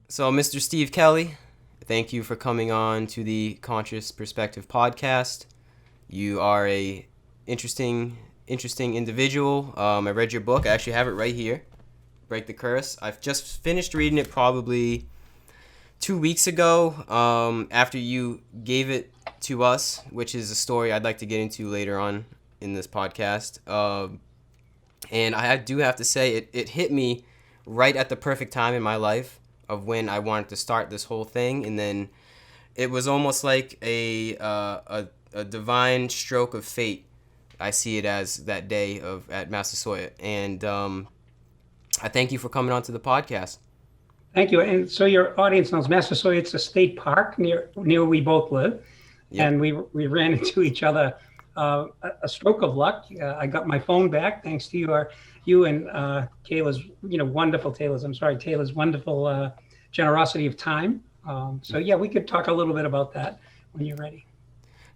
So, Mr. Steve Kelley, thank you for coming on to the Conscious Perspective podcast. You are a interesting individual. I read your book. I actually have it right here, Break the Curse. I've just finished reading it probably 2 weeks ago. After you gave it to us, which is a story I'd like to get into later on in this podcast. And I do have to say, it hit me right at the perfect time in my life of when I wanted to start this whole thing, and then it was almost like a divine stroke of fate. I see it as that day of at Massasoit, and I thank you for coming on to the podcast. Thank you. And so your audience knows Massasoit's a state park near where we both live, Yep. and we ran into each other. A stroke of luck. I got my phone back thanks to you and Kayla's wonderful Taylor's wonderful generosity of time. So yeah, we could talk a little bit about that when you're ready.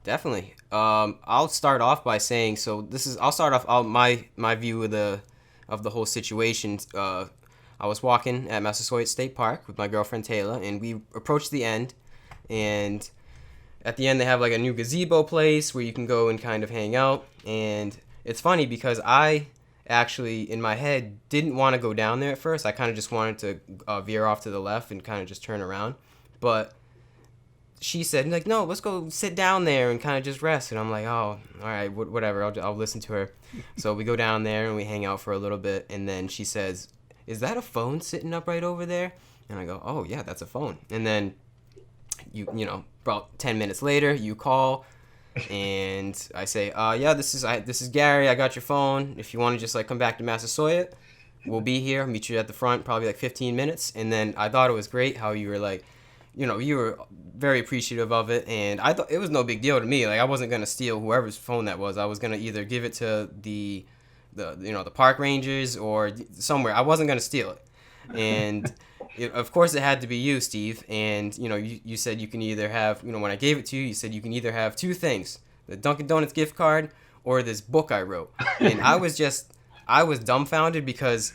Definitely. I'll start off by saying, so this is I'll start off my view of the whole situation. I was walking at Massasoit State Park with my girlfriend Taylor, and we approached the end. And at the end, they have like a new gazebo place where you can go and kind of hang out. And it's funny because I actually, in my head, didn't want to go down there at first. I kind of just wanted to veer off to the left and kind of just turn around. But she said, like, no, let's go sit down there and kind of just rest. And I'm like, oh, all right, whatever. I'll listen to her. So we go down there and we hang out for a little bit. And then she says, is that a phone sitting up right over there? And I go, oh, yeah, that's a phone. And then, about 10 minutes later, you call. And I say, yeah, this is Gary. I got your phone. If you want to just, like, come back to Massasoit, we'll be here. Meet you at the front, probably, like, 15 minutes. And then I thought it was great how you were, like, you were very appreciative of it, and I thought it was no big deal to me. Like, I wasn't gonna steal whoever's phone that was. I was gonna either give it to the park rangers or somewhere. I wasn't gonna steal it, and of course it had to be you, Steve. And you said you can either have, when I gave it to you, you said you can either have two things: the Dunkin' Donuts gift card or this book I wrote. And I was dumbfounded because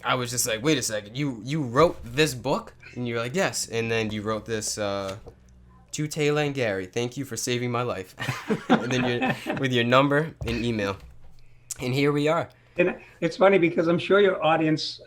I was just like, wait a second, you wrote this book? And you're like, yes. And then you wrote this to Taylor and Gary. Thank you for saving my life. And then with your number and email. And here we are. And it's funny because I'm sure your audience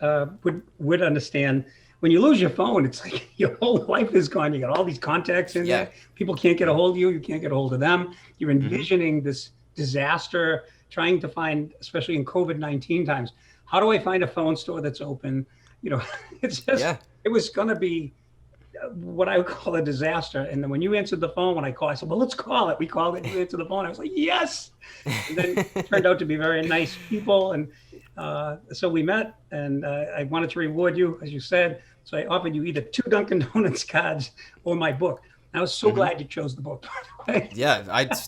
would understand when you lose your phone. It's like your whole life is gone. You got all these contacts in Yeah. there. People can't get a hold of you. You can't get a hold of them. You're Mm-hmm. envisioning this disaster, trying to find, especially in COVID-19 times, how do I find a phone store that's open? You know, it's just Yeah. it was going to be what I would call a disaster. And then when you answered the phone, when I called, I said, well, let's call it. We called it. You answered the phone. I was like, yes. And then it turned out to be very nice people. And so we met, and I wanted to reward you, as you said. So I offered you either two Dunkin' Donuts cards or my book. I was so Mm-hmm. glad you chose the book, by the way. Yeah.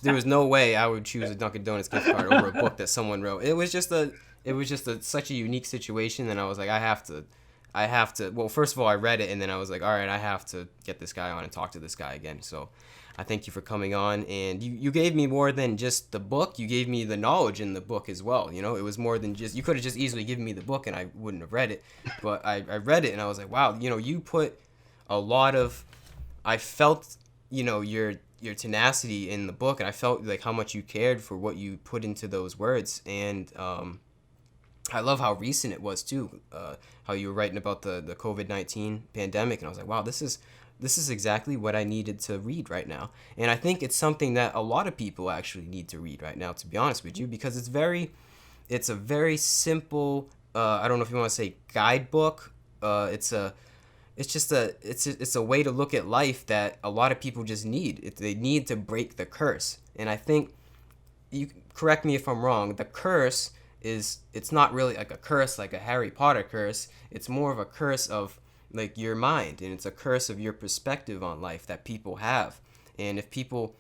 There was no way I would choose a Dunkin' Donuts gift card over a book that someone wrote. It was just such a unique situation, and I was like, I have to. Well, first of all, I read it, and then I was like, all right, I have to get this guy on and talk to this guy again. So I thank you for coming on, and you gave me more than just the book. You gave me the knowledge in the book as well. It was more than just, you could have just easily given me the book and I wouldn't have read it, but I read it and I was like, wow, you put a lot of, I felt, your tenacity in the book, and I felt like how much you cared for what you put into those words. And I love how recent it was too. How you were writing about the COVID-19 pandemic, and I was like, wow, this is exactly what I needed to read right now. And I think it's something that a lot of people actually need to read right now, to be honest with you, because it's a very simple. I don't know if you want to say guidebook. It's a way to look at life that a lot of people just need. They need to break the curse, and I think, you correct me if I'm wrong, the curse it's not really like a curse like a Harry Potter curse. It's more of a curse of, like, your mind, and it's a curse of your perspective on life that people have. And if people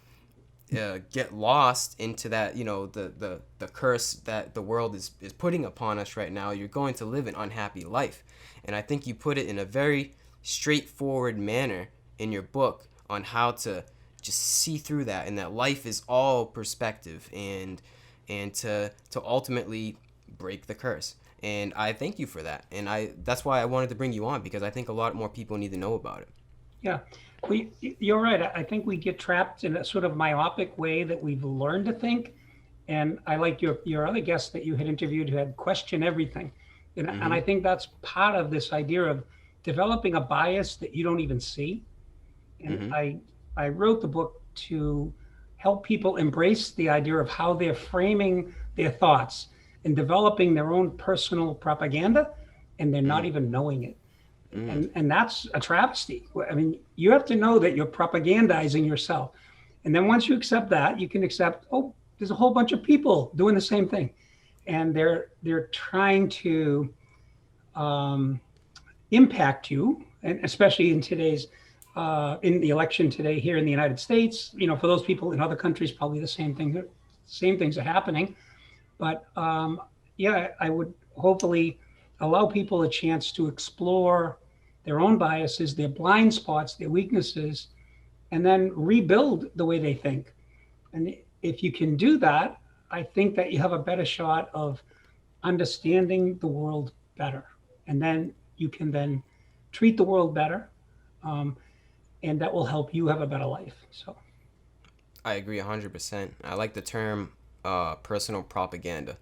get lost into that, the curse that the world is putting upon us right now, you're going to live an unhappy life. And I think you put it in a very straightforward manner in your book on how to just see through that, and that life is all perspective, and to ultimately break the curse. And I thank you for that. And I that's why I wanted to bring you on, because I think a lot more people need to know about it. Yeah, you're right. I think we get trapped in a sort of myopic way that we've learned to think. And I like your other guest that you had interviewed who had questioned everything. And I Mhm. think that's part of this idea of developing a bias that you don't even see. And Mhm. I wrote the book to help people embrace the idea of how they're framing their thoughts and developing their own personal propaganda, and they're not Mm. even knowing it. Mm. And that's a travesty. I mean, you have to know that you're propagandizing yourself. And then once you accept that, you can accept, oh, there's a whole bunch of people doing the same thing. And they're trying to um, impact you, and especially in today's in the election today here in the United States. You know, for those people in other countries, probably the same thing. Same things are happening. But yeah, I would hopefully allow people a chance to explore their own biases, their blind spots, their weaknesses, and then rebuild the way they think. And if you can do that, I think that you have a better shot of understanding the world better. And then you can then treat the world better. Um, and that will help you have a better life. So, I agree 100%. I like the term personal propaganda.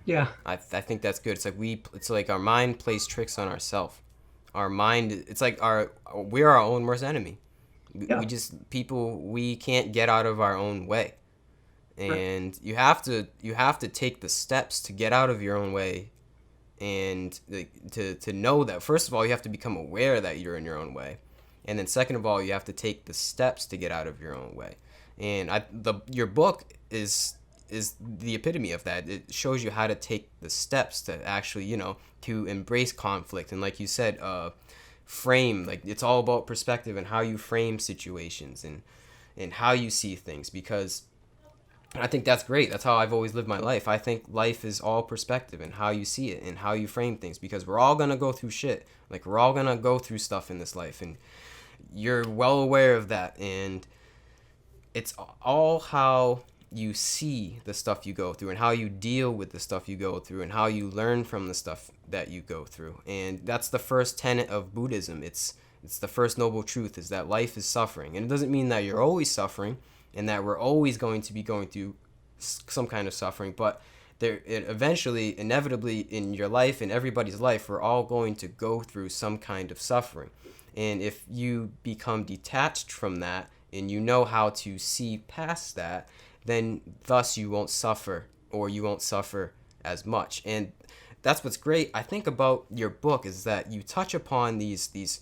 yeah, I think that's good. It's like our mind plays tricks on ourselves. Our mind, it's like we're our own worst enemy. We yeah, just people we can't get out of our own way. right. And you have to take the steps to get out of your own way, and like, to know that first of all you have to become aware that you're in your own way, and then second of all you have to take the steps to get out of your own way. And your book is the epitome of that. It shows you how to take the steps to actually, to embrace conflict, and like you said, frame, like it's all about perspective and how you frame situations, and how you see things, because I think that's great. That's how I've always lived my life. I think life is all perspective and how you see it and how you frame things, because we're all going to go through shit. Like, we're all going to go through stuff in this life, and you're well aware of that. And it's all how you see the stuff you go through, and how you deal with the stuff you go through, and how you learn from the stuff that you go through. And that's the first tenet of Buddhism. It's the first noble truth, is that life is suffering. And it doesn't mean that you're always suffering and that we're always going to be going through some kind of suffering, but eventually, inevitably, in your life, in everybody's life, we're all going to go through some kind of suffering. And if you become detached from that, and you know how to see past that, then thus you won't suffer, or you won't suffer as much. And that's what's great, I think, about your book, is that you touch upon these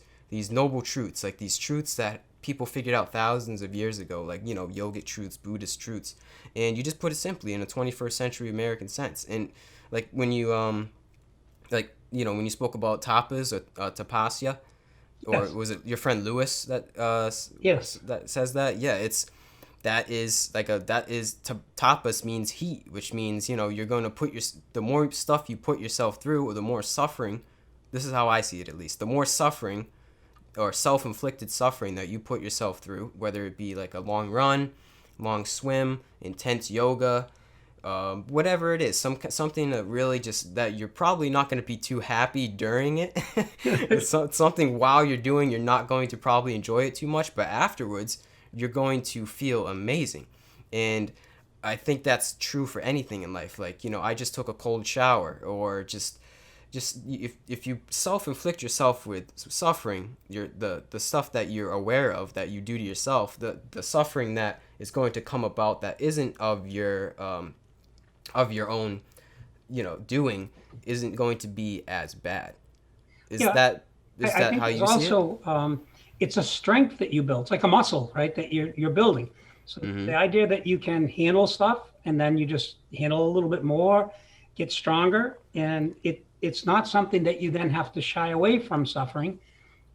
noble truths, like these truths that people figured out thousands of years ago, like, yogic truths, Buddhist truths, and you just put it simply in a 21st century American sense. And like when you when you spoke about tapas, or tapasya, or Yes, was it your friend Lewis that yes, that says that? Yeah, tapas means heat, which means, you're going to the more stuff you put yourself through, or the more suffering. This is how I see it, at least. The more suffering, or self-inflicted suffering, that you put yourself through, whether it be like a long run, long swim, intense yoga, whatever it is, something that really just, that you're probably not going to be too happy during it. It's something while you're doing, you're not going to probably enjoy it too much, but afterwards you're going to feel amazing. And I think that's true for anything in life. Like, I just took a cold shower, or just if you self-inflict yourself with suffering, the stuff that you're aware of that you do to yourself, the suffering that is going to come about, that isn't of your own, doing, isn't going to be as bad. Is yeah. that is I that think how there's you see it? also it's a strength that you build. It's like a muscle, right? That you're building. So Mm-hmm. the idea that you can handle stuff, and then you just handle a little bit more, get stronger, and it's not something that you then have to shy away from suffering.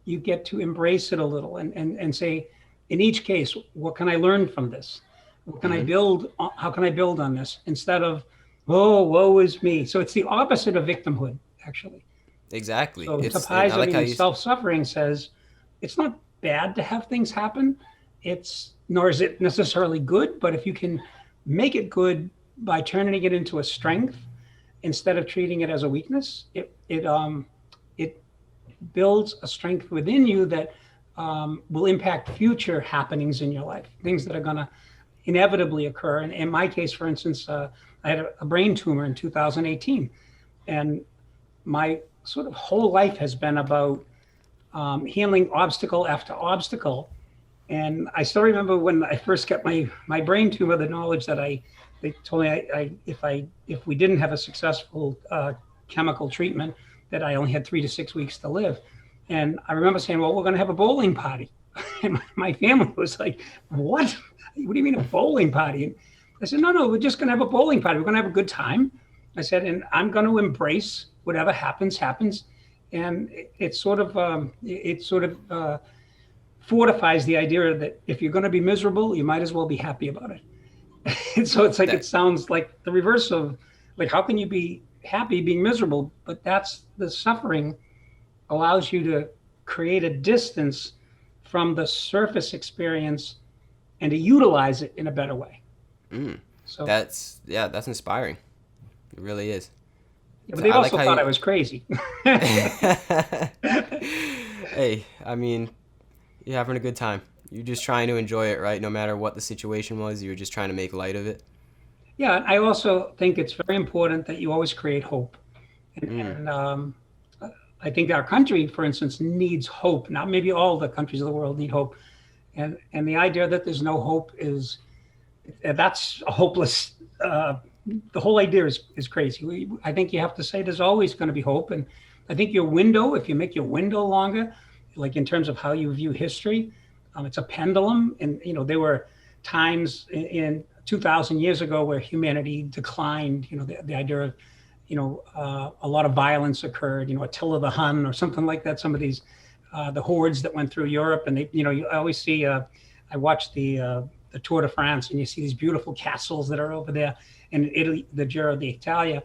You get to embrace it a little, and say, in each case, what can I learn from this? What can I Mm-hmm. build? How can I build on this, instead of, oh, woe is me? So it's the opposite of victimhood, actually. Exactly. So And I Tapaiza, like how meaning you. self-suffering, says it's not bad to have things happen. It's nor is it necessarily good, but if you can make it good by turning it into a strength, instead of treating it as a weakness, it builds a strength within you that will impact future happenings in your life, things that are going to inevitably occur. And in my case, for instance, I had a brain tumor in 2018, and my sort of whole life has been about handling obstacle after obstacle. And I still remember when I first got my brain tumor, the knowledge that they told me if we didn't have a successful chemical treatment, that I only had 3 to 6 weeks to live. And I remember saying, well, we're going to have a bowling party. And my family was like, what? What do you mean a bowling party? And I said, no, we're just going to have a bowling party. We're going to have a good time. I said, and I'm going to embrace whatever happens, happens. And it sort of fortifies the idea that if you're going to be miserable, you might as well be happy about it. And so it's like, That it sounds like the reverse of like, how can you be happy being miserable? But that's the suffering allows you to create a distance from the surface experience and to utilize it in a better way. mm, So, that's inspiring. It really is. yeah, but So they I like also how thought I you. was crazy. Hey, I mean, you're having a good time. You're just trying to enjoy it, right? No matter what the situation was, you were just trying to make light of it. Yeah, I also think it's very important that you always create hope. Mm, And I think our country, for instance, needs hope. Now, maybe all the countries of the world need hope. And the idea that there's no hope is that's a hopeless. The whole idea is crazy. I think you have to say there's always going to be hope. And I think your window, if you make your window longer, like in terms of how you view history, it's a pendulum. And there were times in 2,000 years ago where humanity declined. The idea of a lot of violence occurred. Attila the Hun or something like that. Some of these the hordes that went through Europe, and I always see. I watch the Tour de France, and you see these beautiful castles that are over there in Italy, the Giro d'Italia,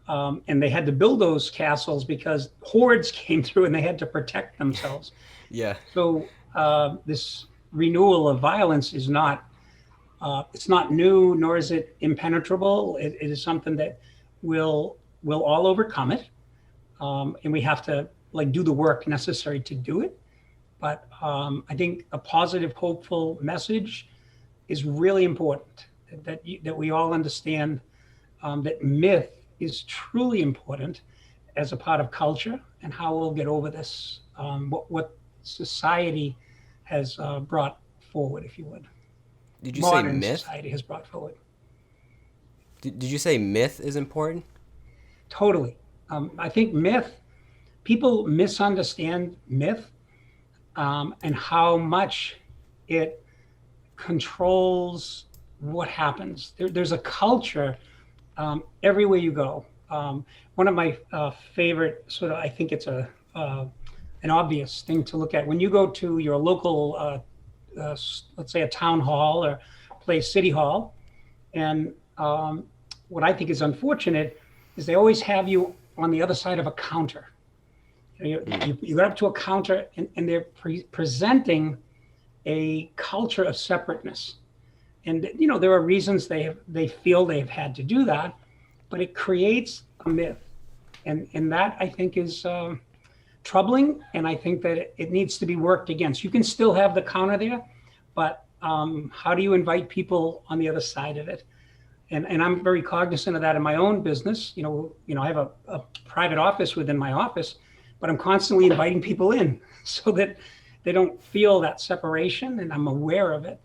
and they had to build those castles because hordes came through, and they had to protect themselves. yeah. So this renewal of violence is not. It's not new, nor is it impenetrable. It is something that will all overcome it, and we have to like do the work necessary to do it. But I think a positive, hopeful message is really important. That we all understand that myth is truly important as a part of culture and how we'll get over this. What society has brought forward, if you would, Did you say modern myth? society has brought forward. Did you say myth is important? Totally. I think people misunderstand myth and how much it controls what happens. There's a culture everywhere you go. One of my favorite I think it's an obvious thing to look at when you go to your local, let's say a town hall or place, city hall, and what I think is unfortunate is they always have you on the other side of a counter. You go up to a counter and they're presenting a culture of separateness. And there are reasons they feel they've had to do that, but it creates a myth. And that I think is troubling. And I think that it needs to be worked against. You can still have the counter there, but how do you invite people on the other side of it? And I'm very cognizant of that in my own business. I have a private office within my office, but I'm constantly inviting people in so that they don't feel that separation, and I'm aware of it.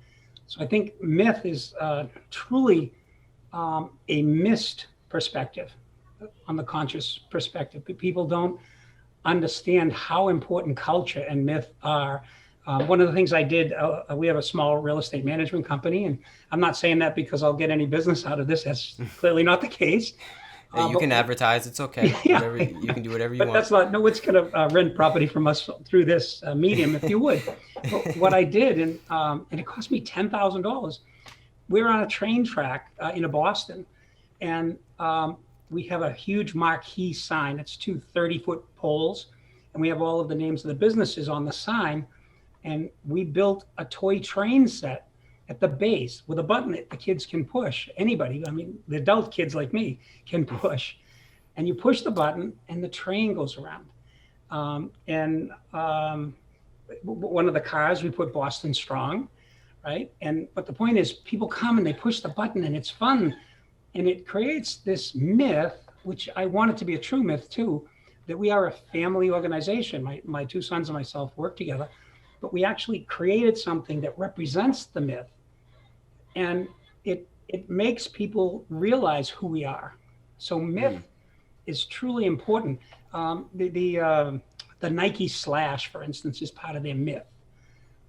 So I think myth is truly a missed perspective on the conscious perspective. People don't understand how important culture and myth are. One of the things I did, we have a small real estate management company, and I'm not saying that because I'll get any business out of this. That's clearly not the case. Hey, you But can advertise. It's okay. yeah, Whatever you can do, whatever you but want. that's not, no one's going to rent property from us through this medium, if you would. But what I did, and it cost me $10,000. We were on a train track in Boston, and we have a huge marquee sign. It's two 30-foot poles, and we have all of the names of the businesses on the sign. And we built a toy train set at the base with a button that the kids can push. Anybody, I mean, the adult kids like me can push. and you push the button, and the train goes around. And one of the cars, we put Boston Strong, right? And but the point is, people come and they push the button, and it's fun, and it creates this myth, which I want it to be a true myth too, that we are a family organization. My two sons and myself work together, but we actually created something that represents the myth, and it makes people realize who we are. So myth is truly important. The Nike Slash, for instance, is part of their myth.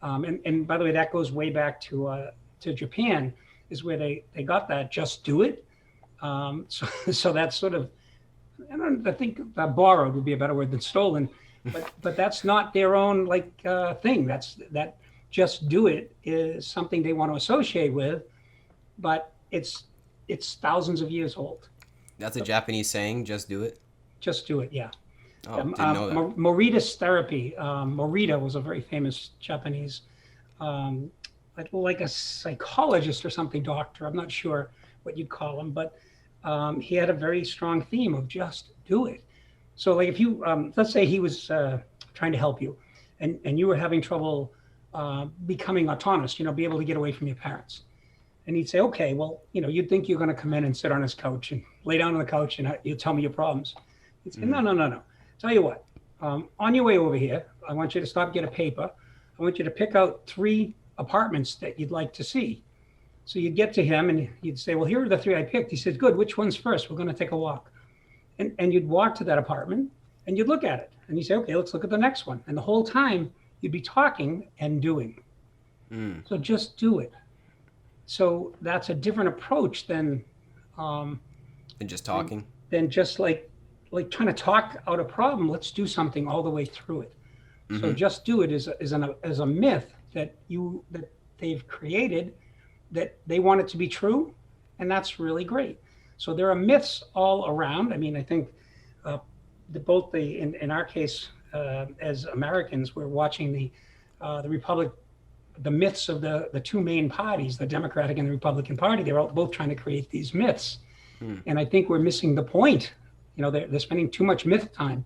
And by the way, that goes way back to Japan, is where they got that "just do it." So that's sort of, I think borrowed would be a better word than stolen, but that's not their own thing. That "just do it" is something they want to associate with, but it's thousands of years old. That's a Japanese saying, just do it. Just do it, yeah. Oh, didn't know that. Morita's therapy. Morita was a very famous Japanese, like a psychologist or something, doctor. I'm not sure what you'd call him, but he had a very strong theme of just do it. So like if you, let's say he was trying to help you, and you were having trouble becoming autonomous, be able to get away from your parents. And he'd say, okay, well, you'd think you're going to come in and sit on his couch and lay down on the couch and you tell me your problems. He'd say, no. Tell you what, on your way over here, I want you to stop, get a paper. I want you to pick out 3 apartments that you'd like to see. So you'd get to him and you'd say, well, here are the 3 I picked. He said, good, which one's first? We're going to take a walk. And you'd walk to that apartment and you'd look at it. And you say, okay, let's look at the next one. And the whole time you'd be talking and doing. So just do it. So that's a different approach than just talking. Than just like trying to talk out a problem. Let's do something all the way through it. So just do it is a myth that they've created, that they want it to be true, and that's really great. So there are myths all around. I mean, I think in our case as Americans, we're watching the Republic. The myths of the 2 main parties, the Democratic and the Republican Party, they're both trying to create these myths. And I think we're missing the point. They're spending too much myth time.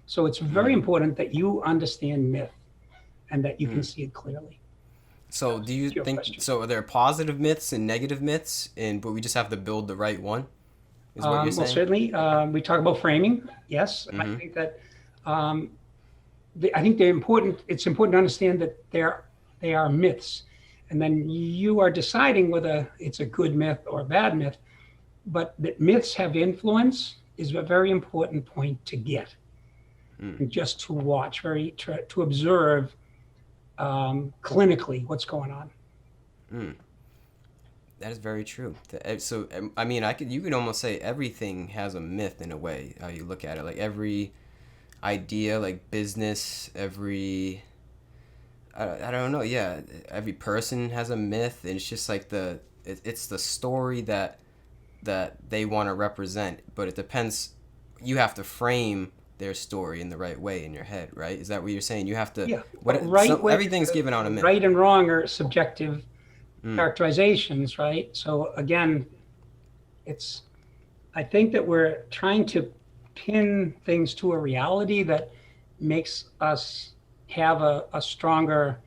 So it's very important that you understand myth and that you can see it clearly. So do you think, so are there positive myths and negative myths, but we just have to build the right one? Is what you're saying? Well, certainly, we talk about framing. Yes. I think that, they're important. It's important to understand that they are myths, and then you are deciding whether it's a good myth or a bad myth. But that myths have influence is a very important point to get, and just to watch, to observe clinically what's going on. That is very true. So I mean, you could almost say everything has a myth in a way. How you look at it, like every idea, like business, I don't know. Yeah, every person has a myth, and it's just like it's the story that they want to represent. But it depends. You have to frame their story in the right way in your head, right? Is that what you're saying? You have to. Yeah. Everything's given on a myth. Right and wrong are subjective characterizations, right? So again, I think that we're trying to pin things to a reality that makes us have a stronger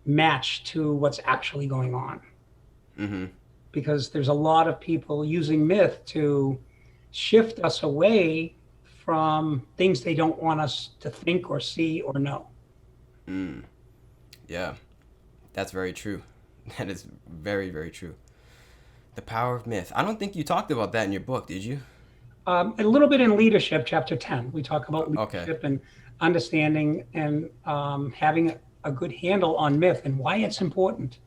match to what's actually going on. Because there's a lot of people using myth to shift us away from things they don't want us to think or see or know. Yeah, that's very true. That is very, very true. The power of myth. I don't think you talked about that in your book, did you? A little bit in Leadership, Chapter 10. We talk about leadership and understanding and having a good handle on myth and why it's important.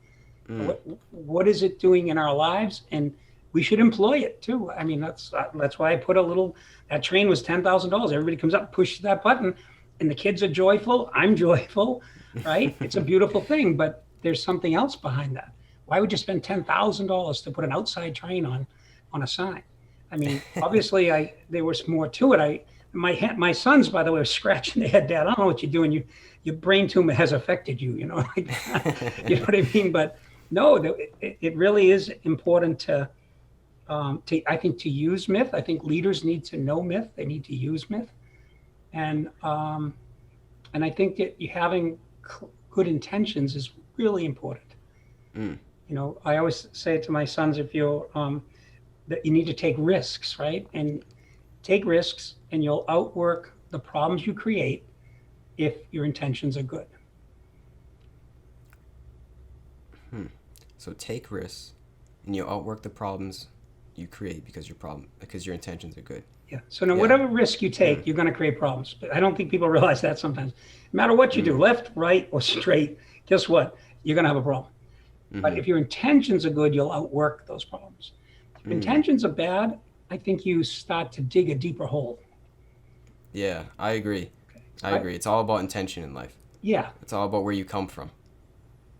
What is it doing in our lives? And we should employ it too. I mean, that's why I put that train was $10,000. Everybody comes up, pushes that button, and the kids are joyful. I'm joyful, right? It's a beautiful thing, but there's something else behind that. Why would you spend $10,000 to put an outside train on a sign? I mean, obviously there was more to it. My sons, by the way, were scratching their head, Dad, I don't know what you're doing. Your brain tumor has affected you, you know what I mean? But no, it really is important to I think to use myth. I think leaders need to know myth. They need to use myth, and I think that you having good intentions is really important. Mm. I always say to my sons, if you're that you need to take risks, right? And take risks, and you'll outwork the problems you create if your intentions are good. So take risks, and you'll outwork the problems you create because your intentions are good. Yeah. So now, Yeah. whatever risk you Mm. take, you're going to create problems. But I don't think people realize that sometimes. No matter what you do, Mm. left, right, or straight, guess what? You're going to have a problem. But Mm-hmm. if your intentions are good, you'll outwork those problems. If your Mm. intentions are bad, I think you start to dig a deeper hole. Yeah, I agree. Okay. I agree. It's all about intention in life. Yeah, It's all about where you come from.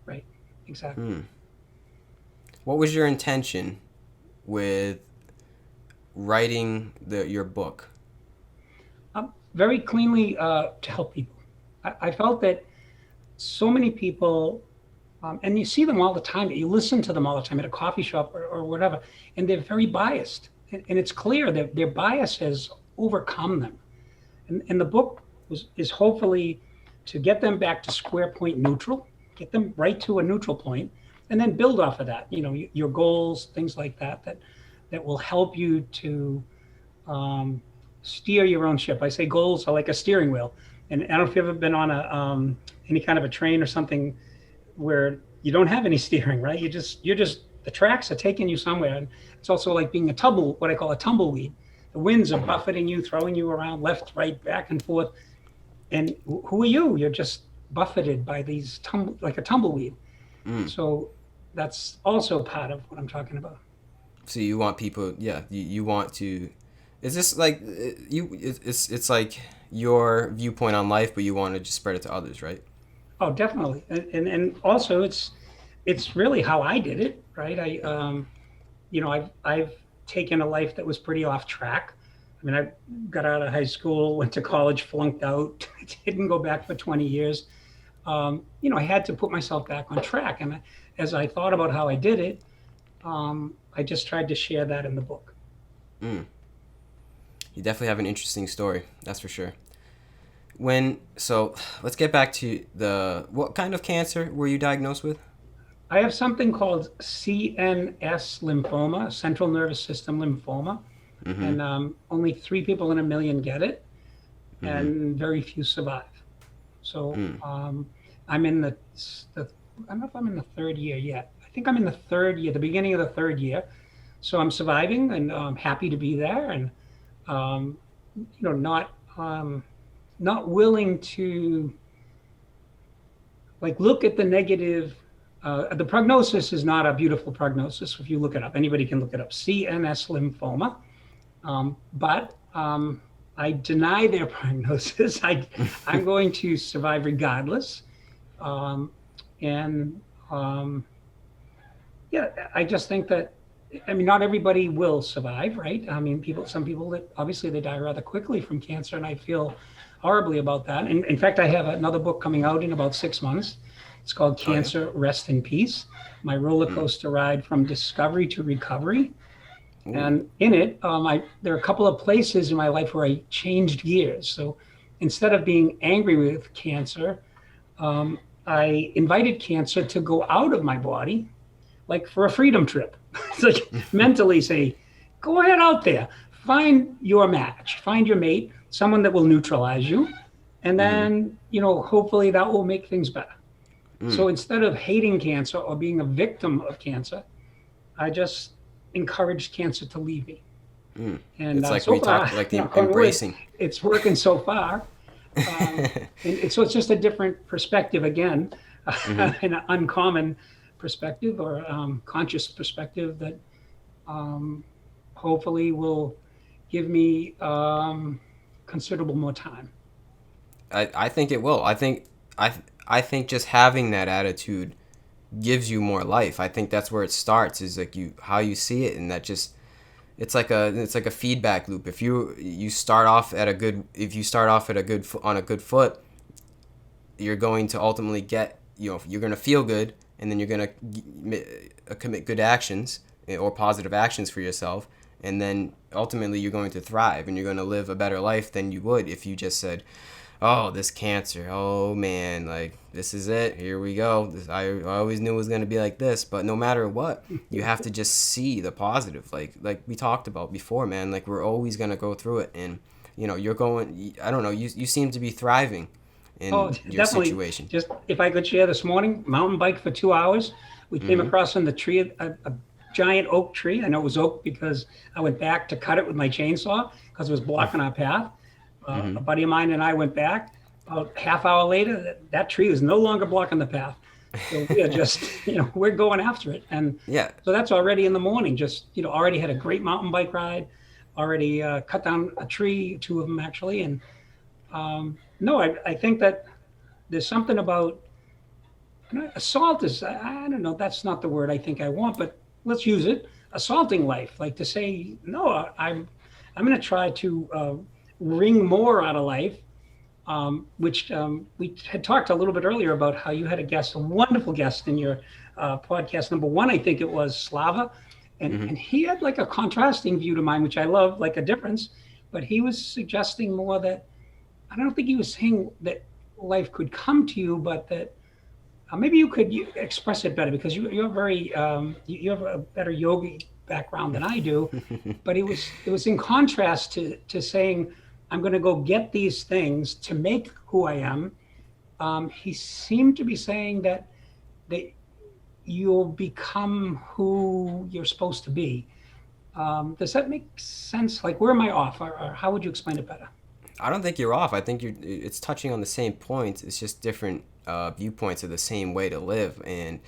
right. Exactly. Hmm. What was your intention with writing your book? Very cleanly to help people. I felt that so many people, and you see them all the time, you listen to them all the time at a coffee shop or whatever, and they're very biased. And it's clear that their bias has overcome them. And the book is hopefully to get them back to square point neutral, get them right to a neutral point, and then build off of that. Your goals, things like that will help you to um, steer your own ship. I say goals are like a steering wheel, and I don't know if you've ever been on a any kind of a train or something where you don't have any steering, right? You're just the tracks are taking you somewhere, and it's also like being what I call a tumbleweed. The winds are buffeting you, throwing you around left, right, back and forth. And who are you? You're just buffeted by these like a tumbleweed. Mm. So that's also part of what I'm talking about. So you want people, yeah, you want to. Is this like it's like your viewpoint on life, but you want to just spread it to others, right? Oh, definitely. And also it's really how I did it, right? I've taken a life that was pretty off track. I mean, I got out of high school, went to college, flunked out, didn't go back for 20 years. I had to put myself back on track. And as I thought about how I did it, I just tried to share that in the book. Mm. You definitely have an interesting story, that's for sure. So let's get back to what kind of cancer were you diagnosed with? I have something called CNS lymphoma, central nervous system lymphoma, Mm-hmm. and only 3 people in a million get it, Mm-hmm. and very few survive. So Mm. I'm in I don't know if I'm in the third year yet. I think I'm in the third year, the beginning of the third year. So I'm surviving, and I'm happy to be there, and um, not willing to like look at the negative. The prognosis is not a beautiful prognosis. If you look it up, anybody can look it up. CNS lymphoma, but I deny their prognosis. I'm going to survive regardless, and yeah, I just think that. I mean, not everybody will survive, right? I mean, some people that obviously they die rather quickly from cancer, and I feel horribly about that. And in fact, I have another book coming out in about 6 months. It's called Oh yeah. Cancer, Rest in Peace: My Roller Mm. Coaster Ride from Discovery to Recovery. Ooh. And in it, there are a couple of places in my life where I changed gears. So instead of being angry with cancer, I invited cancer to go out of my body, like for a freedom trip. It's like mentally say, go ahead out there, find your match, find your mate, someone that will neutralize you. And Mm-hmm. then, hopefully that will make things better. Mm. So instead of hating cancer or being a victim of cancer, I just encouraged cancer to leave me. Mm. And It's like so we far, talked like the knock on wood, embracing. it's working so far. So it's just a different perspective again, Mm-hmm. an uncommon perspective or conscious perspective that hopefully will give me considerable more time. I think it will. I think just having that attitude gives you more life. I think that's where it starts is like how you see it, and that just it's like a feedback loop. If you start off at a good if you start off at on a good foot, you're going to ultimately get you're going to feel good, and then you're going to commit good actions, or positive actions for yourself, and then ultimately you're going to thrive and you're going to live a better life than you would if you just said, oh, this cancer, oh man, like this is it, here we go. I always knew it was going to be like this. But no matter what, you have to just see the positive, like we talked about before, man. Like we're always going to go through it. And you're going, I don't know, you seem to be thriving Oh, in your definitely. situation. Just if I could share this morning, mountain bike for 2 hours. We came across in the tree a giant oak tree. I know it was oak because I went back to cut it with my chainsaw because it was blocking our path. A buddy of mine and I went back. About a half hour later, that tree is no longer blocking the path. So we are just, we're going after it. And Yeah. so that's already in the morning. Just, already had a great mountain bike ride, already cut down a tree, two of them actually. And no, I think that there's something about assault is, I don't know, that's not the word I think I want, but let's use it. Assaulting life, like to say, no, I'm going to try to wring more out of life, which we had talked a little bit earlier about how you had a wonderful guest in your podcast number one, I think it was Slava. And he had like a contrasting view to mine, which I love, like a difference, but he was suggesting more that, I don't think he was saying that life could come to you, but that maybe you could express it better because you're very, you have a better yogi background than I do, but it was in contrast to saying, I'm going to go get these things to make who I am. He seemed to be saying that you'll become who you're supposed to be. Does that make sense? Like, where am I off, or how would you explain it better? I don't think you're off. I think it's touching on the same points. It's just different viewpoints of the same way to live. And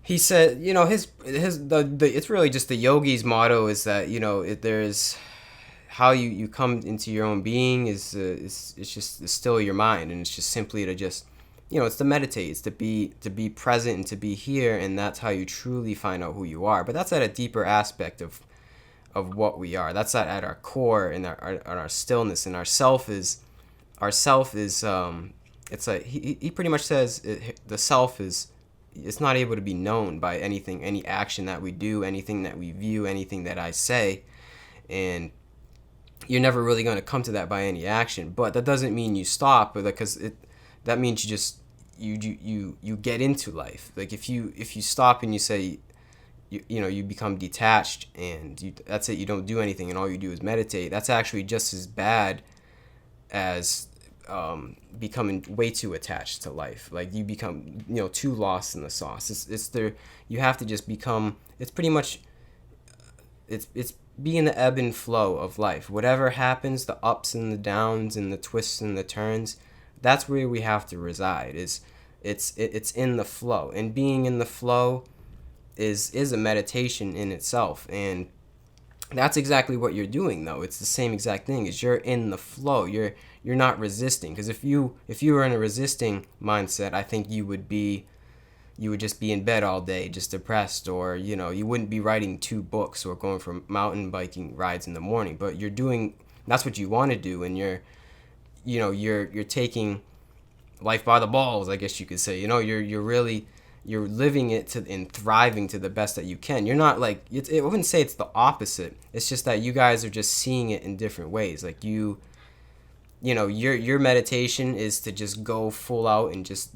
he said, it's really just the yogi's motto is that, there's how you come into your own being is it's just still your mind, and it's just simply to just, it's to meditate, it's to be present and to be here, and that's how you truly find out who you are. But that's at a deeper aspect of what we are. That's at our core and our stillness, and our self is it's like he pretty much says the self it's not able to be known by anything, any action that we do, anything that we view, anything that I say, and you're never really going to come to that by any action. But that doesn't mean you stop, because that means you get into life. Like if you stop and you say, you become detached and that's it, you don't do anything and all you do is meditate, that's actually just as bad as becoming way too attached to life. Like you become too lost in the sauce. You have to just become, it's pretty much, it's be in the ebb and flow of life. Whatever happens, the ups and the downs and the twists and the turns, that's where we have to reside. It's in the flow, and being in the flow is a meditation in itself. And that's exactly what you're doing, though. It's the same exact thing. Is you're in the flow. You're not resisting. Because if you were in a resisting mindset, I think you would just be in bed all day, just depressed, or you wouldn't be writing 2 books or going for mountain biking rides in the morning. But you're doing, that's what you want to do, and you're taking life by the balls, I guess you could say. You're living it and thriving to the best that you can. You're not like, I wouldn't say it's the opposite. It's just that you guys are just seeing it in different ways. Like your meditation is to just go full out and just,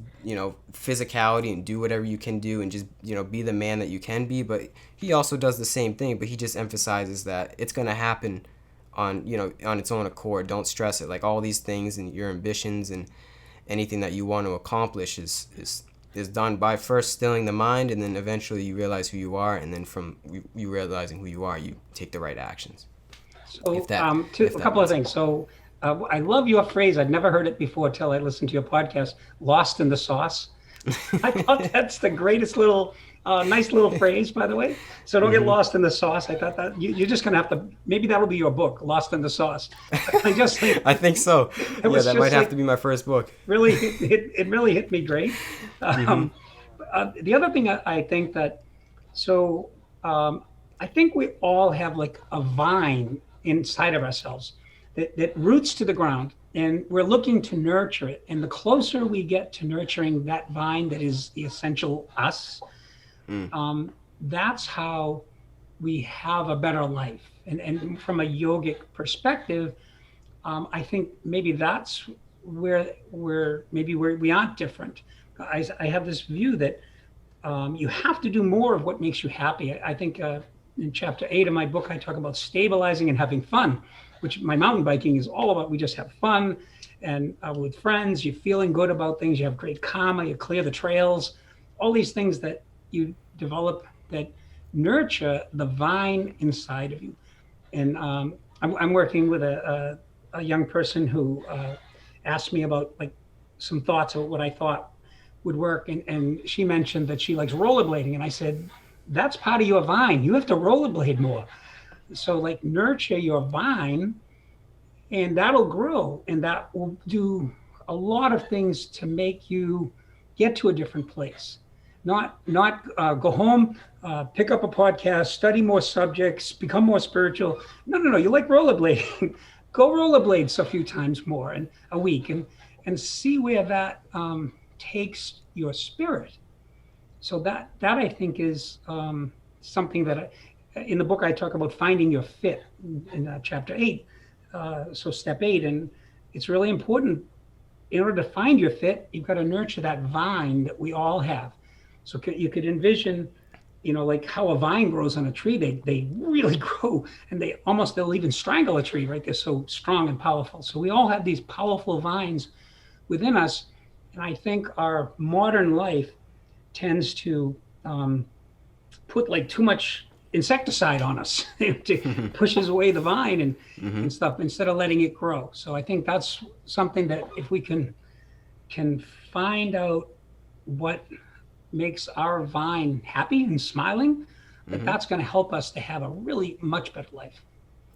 physicality and do whatever you can do and just, be the man that you can be. But he also does the same thing, but he just emphasizes that it's going to happen on its own accord. Don't stress it. Like all these things and your ambitions and anything that you want to accomplish is done by first stilling the mind, and then eventually you realize who you are, and then from you realizing who you are, you take the right actions. So a couple of things. So I love your phrase. I'd never heard it before till I listened to your podcast, lost in the sauce. I thought that's the greatest little, nice little phrase, by the way. So don't get lost in the sauce. I thought that you're just going to have to, maybe that'll be your book, Lost in the Sauce. I just think, I think so. Yeah, that might have to be my first book. Really, it really hit me great. The other thing I think that, I think we all have like a vine inside of ourselves that roots to the ground, and we're looking to nurture it. And the closer we get to nurturing that vine that is the essential us, that's how we have a better life. And from a yogic perspective, I think maybe that's where maybe we aren't different. I have this view that you have to do more of what makes you happy. I think in chapter 8 of my book, I talk about stabilizing and having fun, which my mountain biking is all about. We just have fun and with friends, you're feeling good about things. You have great karma, you clear the trails, all these things that you develop that nurture the vine inside of you. And I'm working with a young person who asked me about like some thoughts of what I thought would work. And she mentioned that she likes rollerblading. And I said, that's part of your vine. You have to rollerblade more. So like nurture your vine and that'll grow and that will do a lot of things to make you get to a different place. Not go home, pick up a podcast, study more subjects, become more spiritual. No. You like rollerblading. Go rollerblades a few times more in a week and see where that takes your spirit. So that I think is something that in the book I talk about finding your fit in chapter 8. So step 8, and it's really important. In order to find your fit, you've got to nurture that vine that we all have. So you could envision, like how a vine grows on a tree. They really grow, and they'll even strangle a tree, right? They're so strong and powerful. So we all have these powerful vines within us, and I think our modern life tends to put like too much insecticide on us. It pushes away the vine and stuff instead of letting it grow. So I think that's something that if we can find out what makes our vine happy and smiling, that's going to help us to have a really much better life.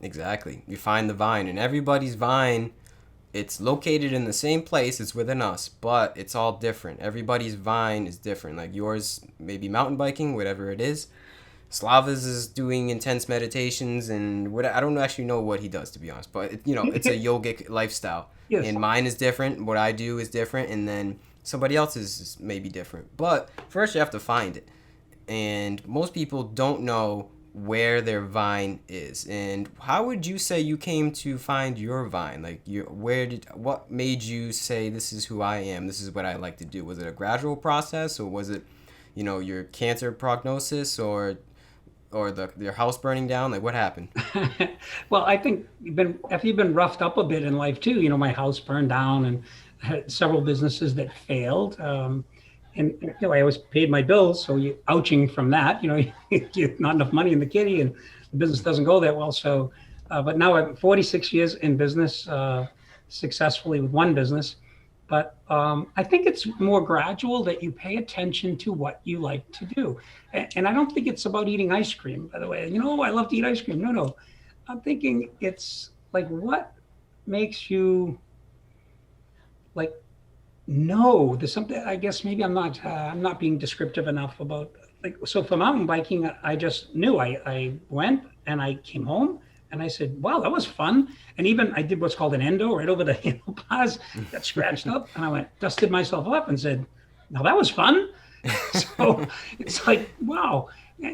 Exactly. You find the vine, and everybody's vine, it's located in the same place, it's within us, but it's all different. Everybody's vine is different. Like yours, maybe mountain biking, whatever it is. Slava's is doing intense meditations and what I don't actually know what he does, to be honest, but it's a yogic lifestyle. Yes. And mine is different. What I do is different, and then somebody else's is maybe different. But first, you have to find it, and most people don't know where their vine is. And how would you say you came to find your vine? Like, what made you say this is who I am? This is what I like to do. Was it a gradual process, or was it, your cancer prognosis, or your house burning down? Like, what happened? Well, I think after you've been roughed up a bit in life too. My house burned down and I had several businesses that failed. And I always paid my bills, so you ouching from that. You not enough money in the kitty, and the business doesn't go that well. So, but now I'm 46 years in business, successfully with one business. But I think it's more gradual that you pay attention to what you like to do. And I don't think it's about eating ice cream, by the way. I love to eat ice cream. No. I'm thinking it's like what makes you like, no, there's something, I guess maybe I'm not being descriptive enough about like, so for mountain biking, I just knew I went and I came home and I said, wow, that was fun. And even I did what's called an endo right over the handlebars, got scratched up. And I dusted myself up and said, now that was fun. So it's like, wow.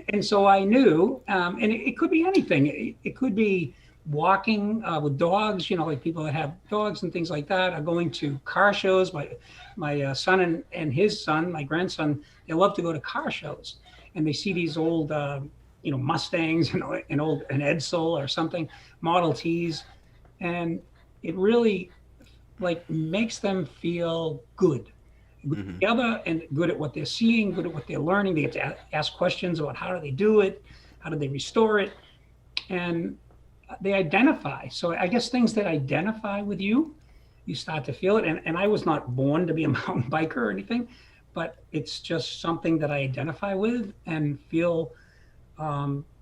And so I knew, and it could be anything. It could be walking with dogs, like people that have dogs and things like that, are going to car shows. My son and his son, my grandson, they love to go to car shows. And they see these old Mustangs, an Edsel or something, Model Ts, and it really like makes them feel good together and good at what they're seeing, good at what they're learning. They get to ask questions about how do they do it, how do they restore it, and they identify. So I guess things that identify with you start to feel it. And I was not born to be a mountain biker or anything, but it's just something that I identify with and feel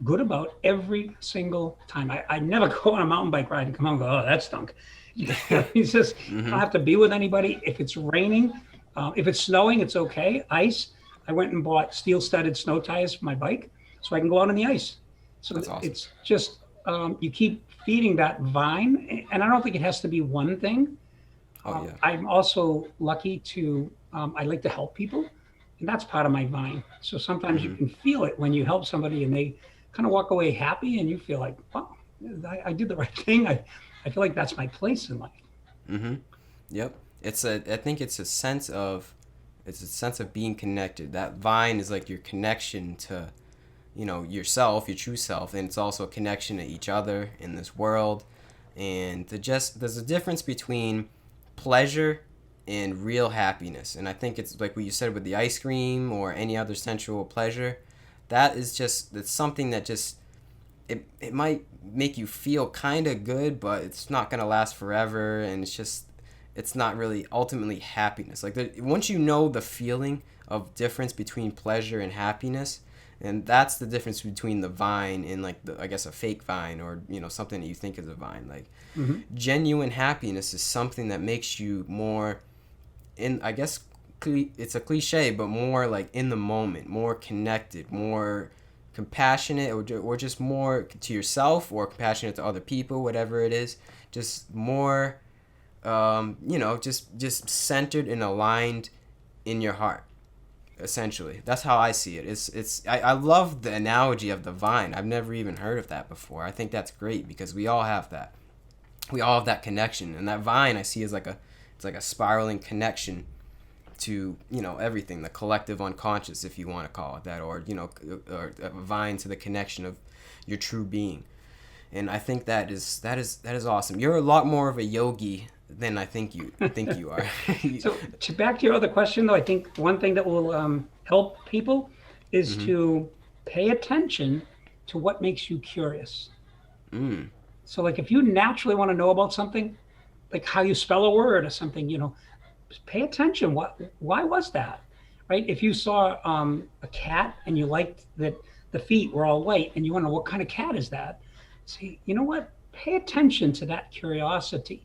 good about every single time. I never go on a mountain bike ride and come home and go, oh, that stunk. It's just, I don't have to be with anybody. If it's raining, if it's snowing, it's okay. Ice, I went and bought steel-studded snow tires for my bike so I can go out on the ice. So That's awesome. It's just, you keep feeding that vine. And I don't think it has to be one thing. Oh, yeah. I'm also lucky to, I like to help people. And that's part of my vine. So sometimes you Mm-hmm. can feel it when you help somebody and they kind of walk away happy and you feel like, wow, I did the right thing. I feel like that's my place in life. Mm-hmm. Yep. I think it's a sense of being connected. That vine is like your connection to, yourself, your true self, and it's also a connection to each other in this world. And there's a difference between pleasure and real happiness. And I think it's like what you said with the ice cream or any other sensual pleasure. It's something that just it might make you feel kind of good, but it's not going to last forever, and it's not really ultimately happiness. Like once you know the feeling of difference between pleasure and happiness, and that's the difference between the vine and like I guess a fake vine, or something that you think is a vine. Like Mm-hmm. genuine happiness is something that makes you more in, I guess it's a cliche, but more like in the moment, more connected, more compassionate, or just more to yourself, or compassionate to other people, whatever it is. Just more, just centered and aligned in your heart. Essentially, that's how I see it. I love the analogy of the vine. I've never even heard of that before. I think that's great because we all have that. We all have that connection, and that vine I see is it's like a spiraling connection to everything, the collective unconscious, if you want to call it that, or a vine to the connection of your true being. And I think that is awesome. You're a lot more of a yogi than I think you are. So back to your other question, though, I think one thing that will help people is Mm-hmm. to pay attention to what makes you curious. Mm. So, like, if you naturally want to know about something, like how you spell a word or something, pay attention. Why was that? Right? If you saw a cat and you liked that the feet were all white and you want to know what kind of cat is that, see, you know what? Pay attention to that curiosity,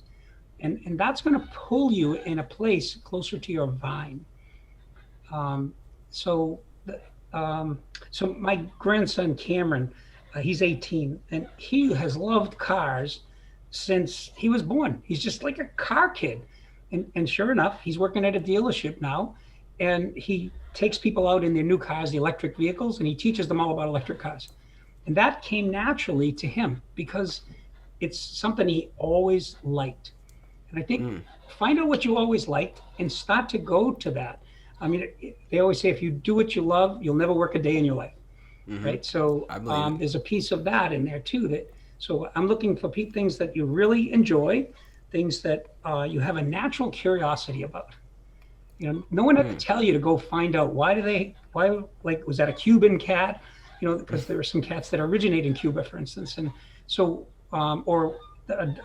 and that's going to pull you in a place closer to your vine. Um, so, the, um, so my grandson Cameron, he's 18, and he has loved cars since he was born. He's just like a car kid, and sure enough, he's working at a dealership now, and he takes people out in their new cars, the electric vehicles, and he teaches them all about electric cars. And that came naturally to him because it's something he always liked. And I think Mm. find out what you always liked and start to go to that. I mean, they always say if you do what you love, you'll never work a day in your life, Mm-hmm. right? So I believe it. there's a piece of that in there too. So I'm looking for things that you really enjoy, things that you have a natural curiosity about. No one had to Mm. tell you to go find out why, like, was that a Cuban cat? Because there are some cats that originate in Cuba, for instance. And so, or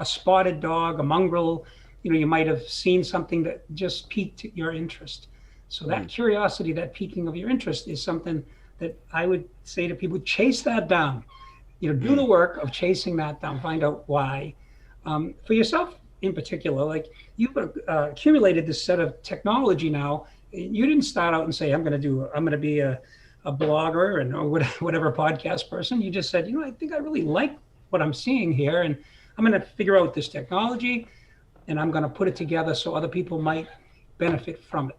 a spotted dog, a mongrel, you might have seen something that just piqued your interest. So that Mm. curiosity, that piquing of your interest is something that I would say to people, chase that down. Do the Mm. work of chasing that down, find out why. For yourself in particular, like you've accumulated this set of technology now. You didn't start out and say, I'm going to be a blogger and or whatever podcast person. You just said, I think I really like what I'm seeing here, and I'm going to figure out this technology, and I'm going to put it together so other people might benefit from it.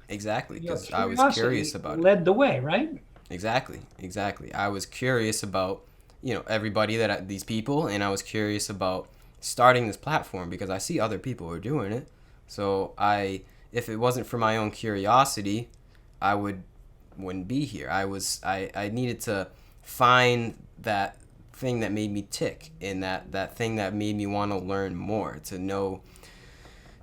Exactly, Your because I was curious curiosity about it. led the way, right? Exactly. I was curious about, everybody these people, and I was curious about starting this platform because I see other people are doing it. So if it wasn't for my own curiosity, I wouldn't be here. I needed to find that thing that made me tick, and that thing that made me want to learn more, to know,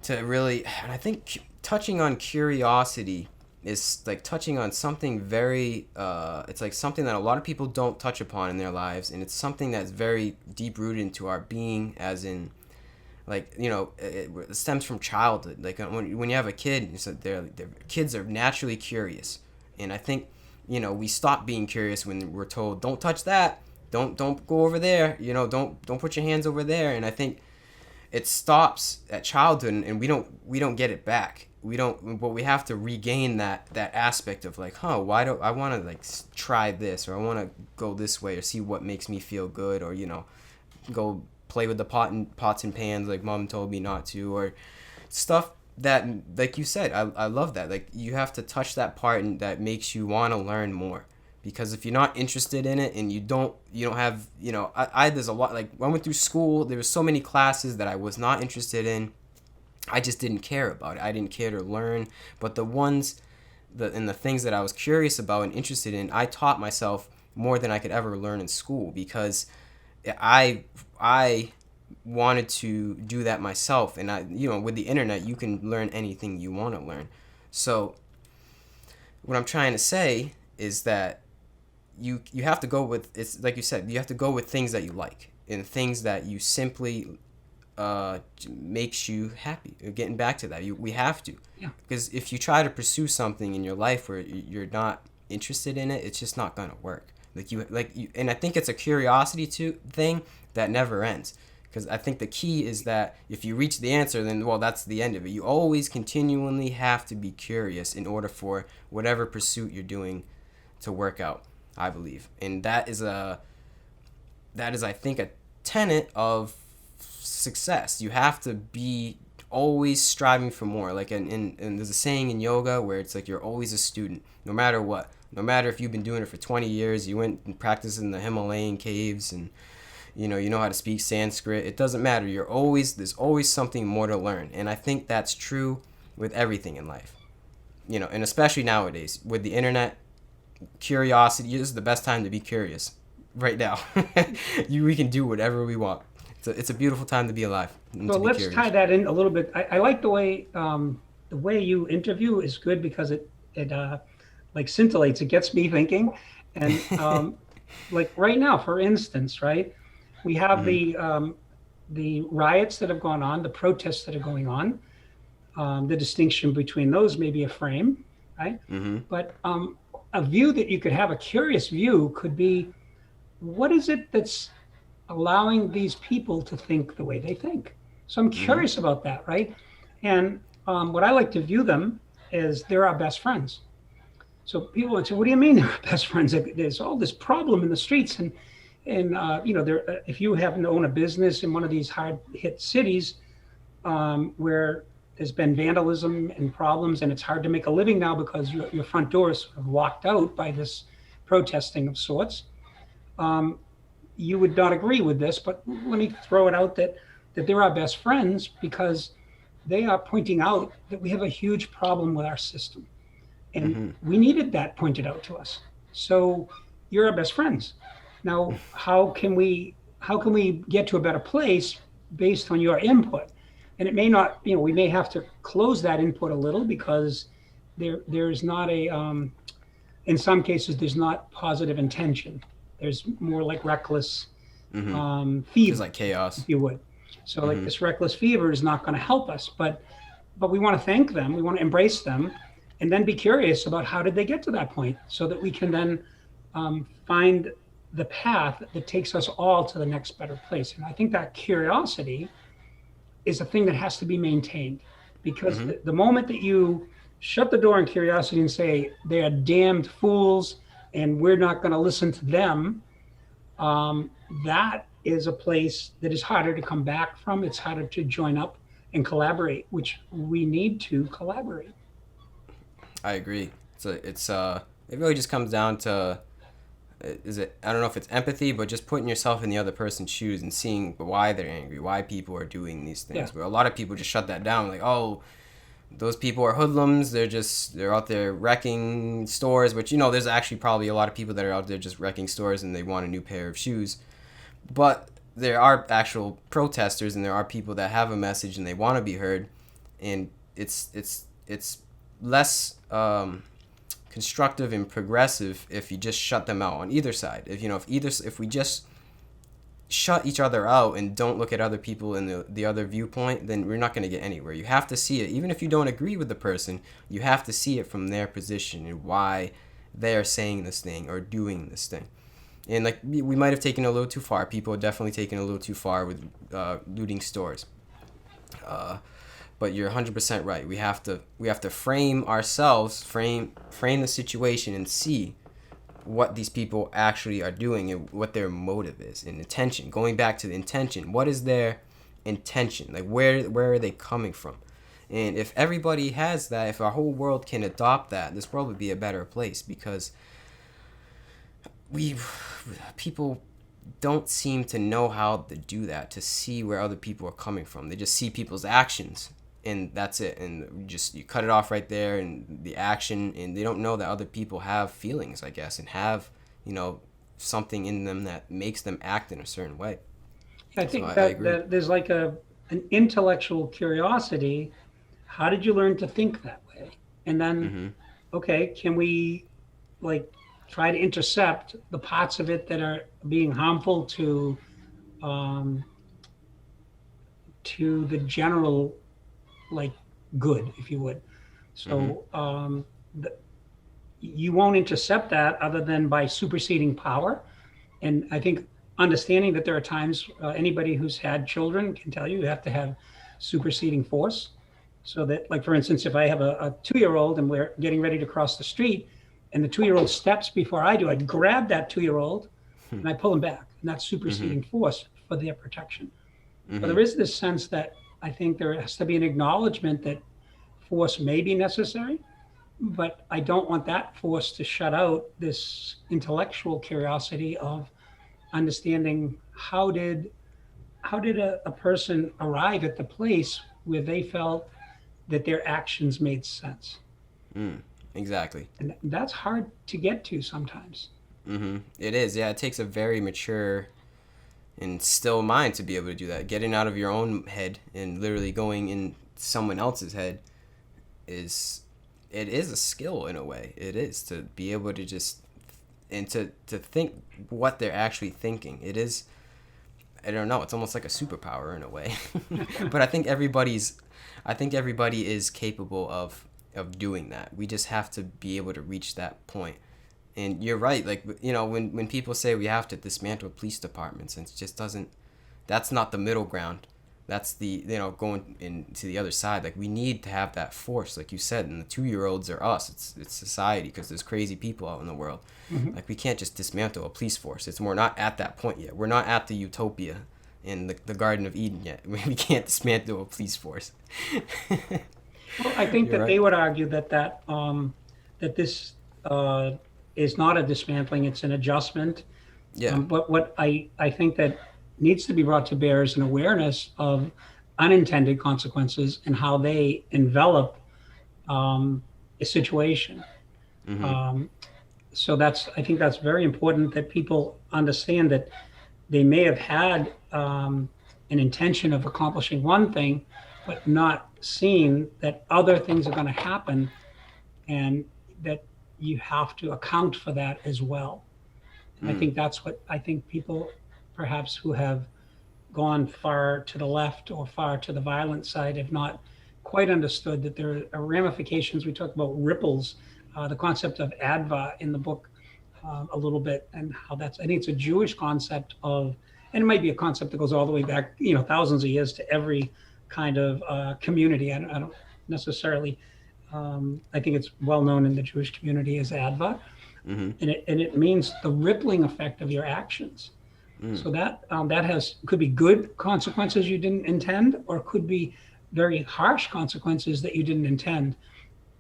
to really, and I think touching on curiosity is like touching on something very it's like something that a lot of people don't touch upon in their lives, and it's something that's very deep rooted into our being, as in, like, it stems from childhood. Like when you have a kid, it's like kids are naturally curious, and I think we stop being curious when we're told, don't touch that, don't go over there, don't put your hands over there. And I think it stops at childhood, and we don't get it back. We don't, but we have to regain that aspect of like, why do I want to like try this, or I want to go this way, or see what makes me feel good, or go play with the pots and pans like mom told me not to, or stuff that, like you said, I love that. Like, you have to touch that part and that makes you want to learn more. Because if you're not interested in it and you don't have, there's a lot, like, when I went through school, there was so many classes that I was not interested in. I just didn't care about it. I didn't care to learn. But the things that I was curious about and interested in, I taught myself more than I could ever learn in school, because I wanted to do that myself. And with the internet, you can learn anything you want to learn. So what I'm trying to say is that you have to go with, it's like you said, you have to go with things that you like and things that you simply makes you happy. Getting back to that, we have to, Yeah. because if you try to pursue something in your life where you're not interested in it, it's just not gonna work. And I think it's a curiosity thing that never ends. Because I think the key is that if you reach the answer, then, well, that's the end of it. You always continually have to be curious in order for whatever pursuit you're doing to work out, I believe. And that is, I think, a tenet of success. You have to be always striving for more. Like, and there's a saying in yoga where it's like you're always a student, no matter what. No matter if you've been doing it for 20 years, you went and practiced in the Himalayan caves, and you know how to speak Sanskrit. It doesn't matter. There's always something more to learn. And I think that's true with everything in life. And especially nowadays with the internet, curiosity is the best time to be curious right now. We can do whatever we want. It's a beautiful time to be alive. So let's tie that in a little bit. I like the way you interview is good, because it like scintillates. It gets me thinking. And like right now, for instance, right, we have the riots that have gone on, the protests that are going on. The distinction between those may be a frame, right? But a view that you could have, a curious view, could be, what is it that's allowing these people to think the way they think? So I'm curious about that, right? And what I like to view them is they're our best friends. So people would say, "What do you mean they're our best friends? There's all this problem in the streets, and if you happen to own a business in one of these hard-hit cities where there's been vandalism and problems, and it's hard to make a living now because your front door is sort of locked out by this protesting of sorts." You would not agree with this, but let me throw it out that they're our best friends because they are pointing out that we have a huge problem with our system. And we needed that pointed out to us. So you're our best friends. Now, how can we get to a better place based on your input? And it may not, we may have to close that input a little, because there's not in some cases, there's not positive intention. There's more like reckless fever. It's like chaos, if you would. So like this reckless fever is not going to help us, but we want to thank them. We want to embrace them, and then be curious about how did they get to that point, so that we can then find the path that takes us all to the next better place. And I think that curiosity is a thing that has to be maintained, because the moment that you shut the door on curiosity and say they are damned fools and we're not going to listen to them, that is a place that is harder to come back from. It's harder to join up and collaborate, which we need to collaborate. I agree. It really just comes down to, I don't know if it's empathy, but just putting yourself in the other person's shoes and seeing why they're angry, why people are doing these things. Yeah. Where a lot of people just shut that down, like, oh, those people are hoodlums. They're out there wrecking stores, which, there's actually probably a lot of people that are out there just wrecking stores and they want a new pair of shoes. But there are actual protesters, and there are people that have a message and they want to be heard. And it's less constructive and progressive if you just shut them out on either side. If we just shut each other out and don't look at other people in the other viewpoint, then we're not going to get anywhere. You have to see it. Even if you don't agree with the person, you have to see it from their position and why they're saying this thing or doing this thing. And like, we might have taken it a little too far. People are definitely taking it a little too far with looting stores. But you're 100% right. We have to frame ourselves, frame the situation, and see what these people actually are doing and what their motive is and intention. Going back to the intention, what is their intention? Like, where are they coming from? And if everybody has that, if our whole world can adopt that, this world would be a better place, because we people don't seem to know how to do that, to see where other people are coming from. They just see people's actions, and that's it, and just you cut it off right there, and the action, and they don't know that other people have feelings, I guess, and have, something in them that makes them act in a certain way. I So think I that, agree. that there's like an intellectual curiosity. How did you learn to think that way? And then, Mm-hmm. okay, can we like try to intercept the parts of it that are being harmful um, to the general like good, if you would. Mm-hmm. So the, you won't intercept that other than by superseding power. And I think understanding that there are times anybody who's had children can tell you have to have superseding force. So that, like for instance, if I have a 2-year-old and we're getting ready to cross the street, and the 2-year-old steps before I do, I'd grab that 2-year-old and I pull him back, and that's Mm-hmm. superseding force for their protection. But Mm-hmm. there is this sense that I think there has to be an acknowledgement that force may be necessary, but I don't want that force to shut out this intellectual curiosity of understanding how did a person arrive at the place where they felt that their actions made sense. Mm. Exactly. And that's hard to get to sometimes. Mm-hmm. It is. Yeah, it takes a very mature and still mind to be able to do that. Getting out of your own head and literally going in someone else's head is it is a skill in a way. It is to be able to just and to think what they're actually thinking. It is, I don't know, it's almost like a superpower in a way. But I think everybody is capable of doing that. We just have to be able to reach that point. And you're right, like, when people say we have to dismantle police departments, and it just doesn't, that's not the middle ground. That's the, going into the other side. Like, we need to have that force, like you said, and the 2-year-olds are us. It's society, because there's crazy people out in the world. Mm-hmm. Like, we can't just dismantle a police force. We're not at that point yet. We're not at the utopia in the Garden of Eden yet. We can't dismantle a police force. Well, I think You're that right. they would argue that this is not a dismantling; it's an adjustment. Yeah. But what I think that needs to be brought to bear is an awareness of unintended consequences and how they envelop a situation. Mm-hmm. Um, so I think that's very important that people understand that they may have had an intention of accomplishing one thing, but not seeing that other things are going to happen, and that you have to account for that as well. And I Mm. think that's what I think people perhaps who have gone far to the left or far to the violent side have not quite understood that there are ramifications. We talk about ripples, the concept of adva in the book a little bit, and how that's, I think it's a Jewish concept of, and it might be a concept that goes all the way back, thousands of years to every kind of community. I don't necessarily, I think it's well known in the Jewish community as adva, Mm-hmm. and it means the rippling effect of your actions. Mm. So that has could be good consequences you didn't intend, or could be very harsh consequences that you didn't intend.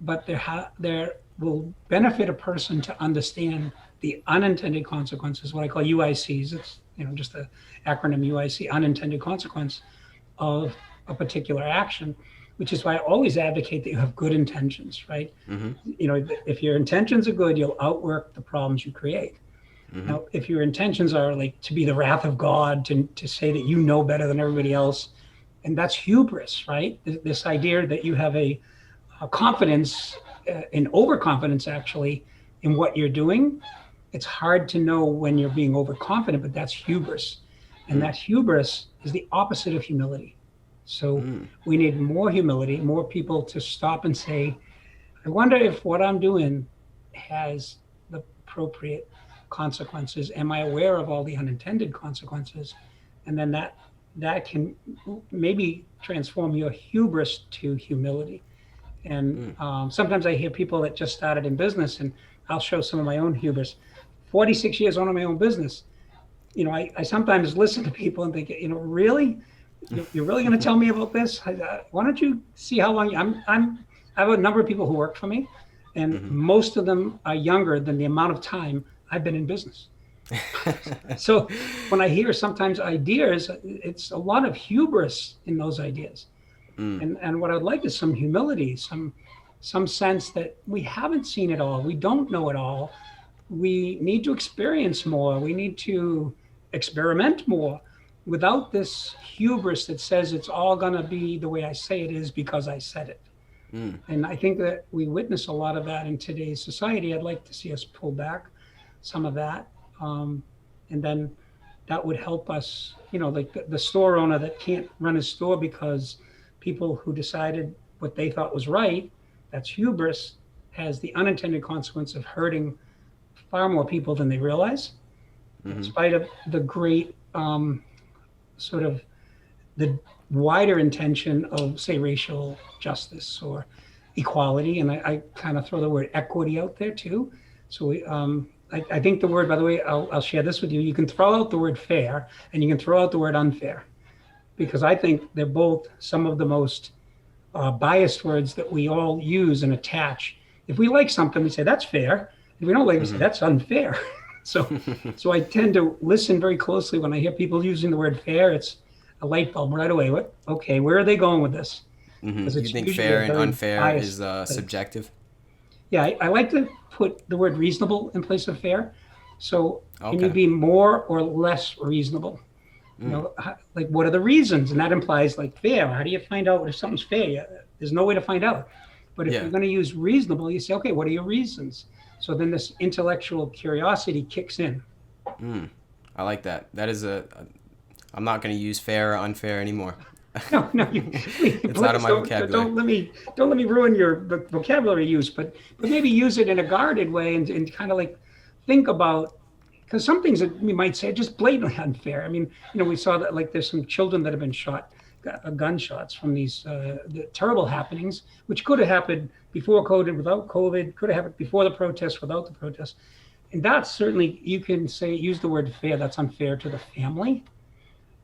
But there will benefit a person to understand the unintended consequences, what I call UICs. It's just the acronym UIC, unintended consequence of a particular action, which is why I always advocate that you have good intentions, right? Mm-hmm. If your intentions are good, you'll outwork the problems you create. Mm-hmm. Now, if your intentions are like to be the wrath of God, to say that you know better than everybody else, and that's hubris, right? This idea that you have a confidence, an overconfidence actually, in what you're doing. It's hard to know when you're being overconfident, but that's hubris. And Mm. that hubris is the opposite of humility. So Mm. we need more humility, more people to stop and say, I wonder if what I'm doing has the appropriate consequences. Am I aware of all the unintended consequences? And then that can maybe transform your hubris to humility. And Mm. sometimes I hear people that just started in business, and I'll show some of my own hubris. 46 years owning my own business. I sometimes listen to people and think, really? You're really going to tell me about this? Why don't you see how long I have a number of people who work for me, and Mm-hmm. most of them are younger than the amount of time I've been in business. So when I hear sometimes ideas, it's a lot of hubris in those ideas. Mm, And what I'd like is some humility, some sense that we haven't seen it all. We don't know it all. We need to experience more. We need to experiment more without this hubris that says it's all going to be the way I say it is because I said it. mm, And I think that we witness a lot of that in today's society. I'd like to see us pull back some of that. Um, and then that would help us, like the store owner that can't run his store because people who decided what they thought was right, that's hubris, has the unintended consequence of hurting far more people than they realize, in mm-hmm. spite of the great sort of the wider intention of, say, racial justice or equality. And I kind of throw the word equity out there too. So I think the word, by the way, I'll share this with you. You can throw out the word fair and you can throw out the word unfair, because I think they're both some of the most biased words that we all use and attach. If we like something, we say that's fair. If we don't like it, we say that's unfair. so, Mm-hmm. so I tend to listen very closely when I hear people using the word fair. It's a light bulb right away. What? Okay, where are they going with this? Because You it's think usually a fair and very unfair biased is place. subjective? Yeah, I like to put the word reasonable in place of fair. So, can you Okay. be more or less reasonable? Mm, Like what are the reasons? And that implies like fair. How do you find out if something's fair? There's no way to find out. But if yeah. you're going to use reasonable, you say, okay, what are your reasons? So then this intellectual curiosity kicks in. Mm, I like that. That is I'm not going to use fair or unfair anymore. No, no, It's out of please my vocabulary. don't let me ruin your vocabulary use, but maybe use it in a guarded way and kind of like think about, because some things that we might say are just blatantly unfair. I mean, we saw that like there's some children that have been shot, gunshots from these the terrible happenings, which could have happened before COVID, without COVID, could have happened before the protests, without the protests. And that's certainly, you can say, use the word fair, that's unfair to the family,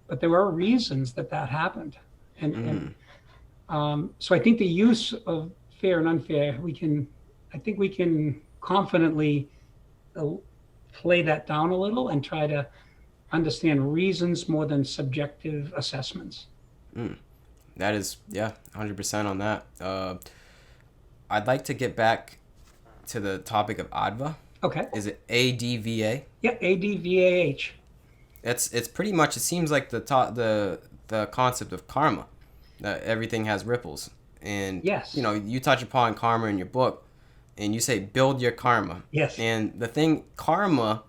but there are reasons that that happened. And Mm, so I think the use of fair and unfair, I think we can confidently uh, play that down a little and try to understand reasons more than subjective assessments. mm. That is, yeah, 100% on that. I'd like to get back to the topic of adva. Okay. Is it ADVA? Yeah, ADVAH. It's pretty much. It seems like the concept of karma, that everything has ripples, and Yes. you touch upon karma in your book, and you say build your karma, Yes. and the thing karma,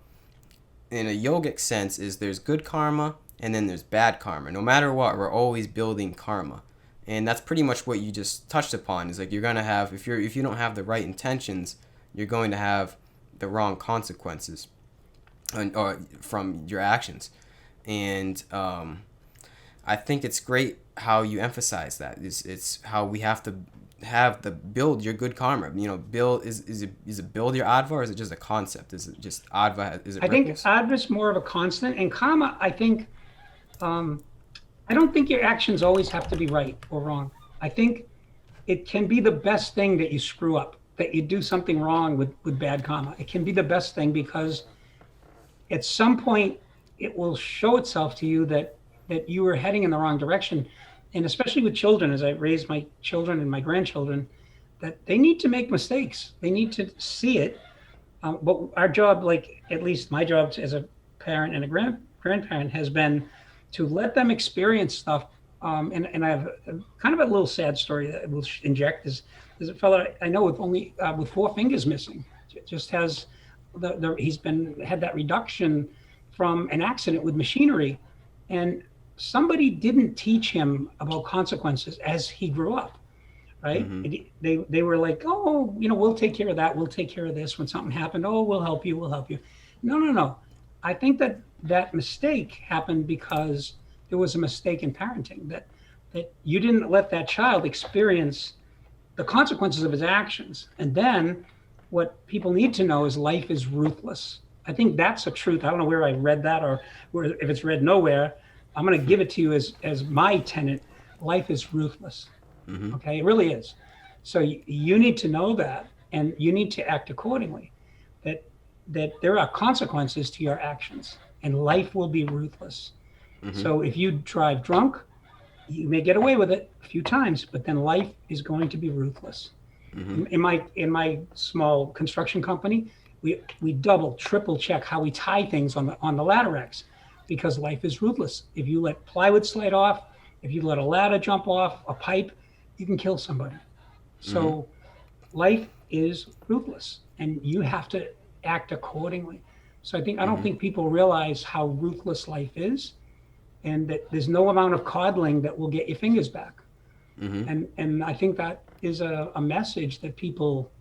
in a yogic sense, is there's good karma and then there's bad karma. No matter what, we're always building karma, and that's pretty much what you just touched upon. Is like you're gonna have if you don't have the right intentions, you're going to have the wrong consequences or from your actions. And I think it's great how you emphasize that. It's how we have to have the build your good karma. Build is it build your adva, or is it just a concept? Is it just adva? Is it I think ripples? adva is more of a constant, and karma, I think, um, I don't think your actions always have to be right or wrong. I think it can be the best thing that you screw up, that you do something wrong with bad karma. It can be the best thing because at some point it will show itself to you that you were heading in the wrong direction. And especially with children, as I raise my children and my grandchildren, that they need to make mistakes. They need to see it. But our job, like at least my job as a parent and a grandparent, has been to let them experience stuff. And I have kind of a little sad story that we'll inject. Is a fellow I know with only with four fingers missing, just has he's been had that reduction from an accident with machinery, and somebody didn't teach him about consequences as he grew up, right? Mm-hmm. They were like, oh, we'll take care of that, we'll take care of this when something happened. Oh, we'll help you. No, no, no. I think that mistake happened because there was a mistake in parenting, that you didn't let that child experience the consequences of his actions. And then what people need to know is life is ruthless. I think that's a truth. I don't know where I read that or where if it's read nowhere. I'm going to give it to you as my tenet. Life is ruthless. Mm-hmm. Okay, it really is. So you need to know that, and you need to act accordingly. That that there are consequences to your actions, and life will be ruthless. Mm-hmm. So if you drive drunk, you may get away with it a few times, but then life is going to be ruthless. Mm-hmm. In my small construction company, we double, triple check how we tie things on the ladder racks, because life is ruthless. If you let plywood slide off, if you let a ladder jump off a pipe, you can kill somebody. Mm-hmm. So life is ruthless, and you have to act accordingly. So I don't Mm-hmm. think people realize how ruthless life is, and that there's no amount of coddling that will get your fingers back. Mm-hmm. And I think that is a message that people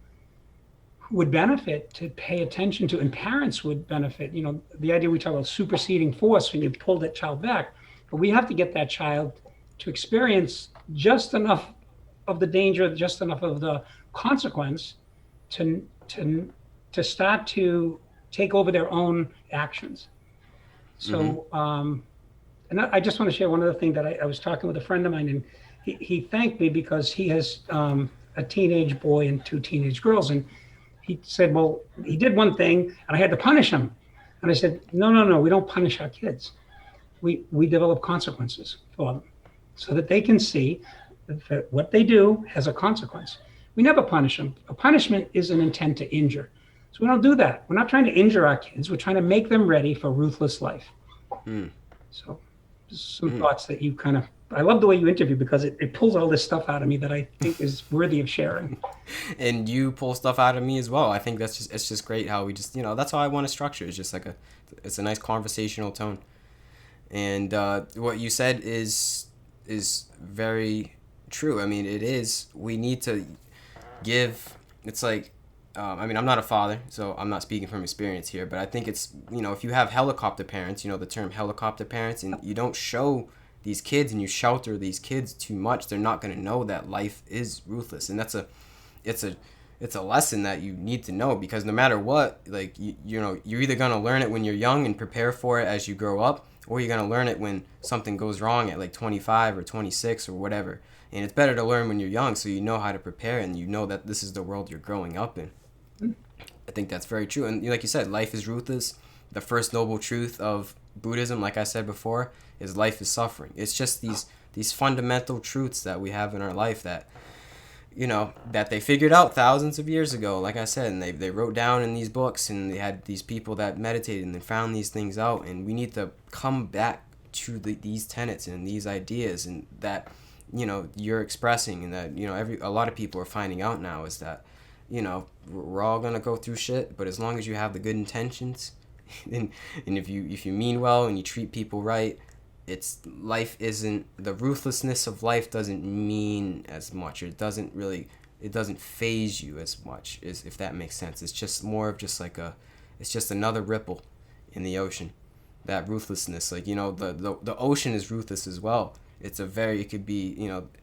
would benefit to pay attention to, and parents would benefit. The idea we talk about superseding force when you pull that child back, but we have to get that child to experience just enough of the danger, just enough of the consequence to to start to take over their own actions. Mm-hmm. So, and I just want to share one other thing that I was talking with a friend of mine, and he thanked me because he has a teenage boy and two teenage girls, and he said, "Well, he did one thing, and I had to punish him." And I said, "No, no, no, we don't punish our kids. We develop consequences for them, so that they can see that what they do has a consequence. We never punish them. A punishment is an intent to injure. So we don't do that. We're not trying to injure our kids. We're trying to make them ready for ruthless life." Mm-hmm. So just some thoughts that you kind of, I love the way you interview, because it pulls all this stuff out of me that I think is worthy of sharing. And you pull stuff out of me as well. I think it's just great how we just that's how I want to structure. It's just like it's a nice conversational tone. And what you said is very true. I mean, it is. We need to give. It's like, I mean, I'm not a father, so I'm not speaking from experience here. But I think it's if you have helicopter parents, the term helicopter parents, and you don't show these kids and you shelter these kids too much, they're not going to know that life is ruthless, and it's a lesson that you need to know, because no matter what, like you're either going to learn it when you're young and prepare for it as you grow up, or you're going to learn it when something goes wrong at like 25 or 26 or whatever. And it's better to learn when you're young, so you know how to prepare and you know that this is the world you're growing up in. I think that's very true. And like you said, life is ruthless. The first noble truth of Buddhism, like I said before, is life is suffering. It's just these fundamental truths that we have in our life that that they figured out thousands of years ago, like I said, and they wrote down in these books, and they had these people that meditated and they found these things out, and we need to come back to these tenets and these ideas, and that you're expressing, and that a lot of people are finding out now, is that we're all gonna go through shit, but as long as you have the good intentions, and if you mean well and you treat people right, life isn't, the ruthlessness of life doesn't mean as much, or it doesn't phase you as much, as if that makes sense. It's just more of just like it's just another ripple in the ocean. That ruthlessness, like the ocean is ruthless as well. It could be,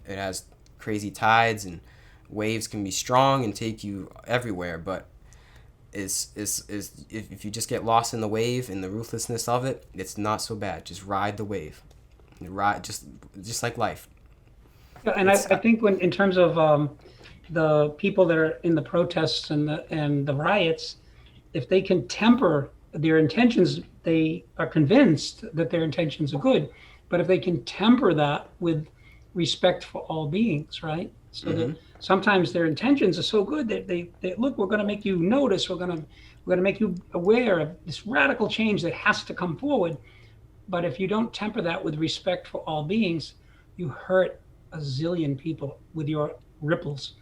it has crazy tides, and waves can be strong and take you everywhere, but if you just get lost in the wave and the ruthlessness of it, it's not so bad. Just ride the wave, just like life. Yeah, and I think in terms of the people that are in the protests and the riots, if they can temper their intentions, they are convinced that their intentions are good. But if they can temper that with respect for all beings, right? So that sometimes their intentions are so good that they look, we're going to make you notice, we're going to make you aware of this radical change that has to come forward. But if you don't temper that with respect for all beings, you hurt a zillion people with your ripples,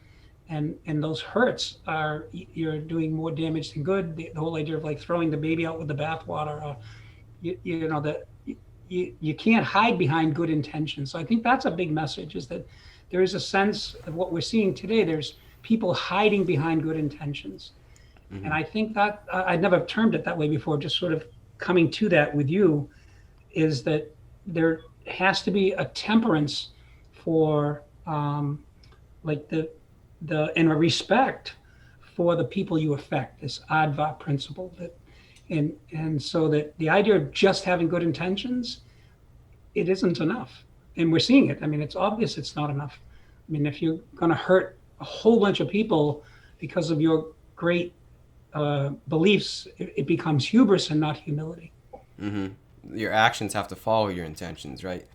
and those hurts are, you're doing more damage than good. The whole idea of like throwing the baby out with the bathwater, that you can't hide behind good intentions. So I think that's a big message, is that there is a sense of what we're seeing today. There's people hiding behind good intentions. And I think that I'd never termed it that way before, just sort of coming to that with you, is that there has to be a temperance for like and a respect for the people you affect, this adva principle, that and so that the idea of just having good intentions it isn't enough. And we're seeing it. I mean, it's obvious it's not enough. I mean, if you're going to hurt a whole bunch of people because of your great beliefs, it becomes hubris and not humility. Your actions have to follow your intentions, right?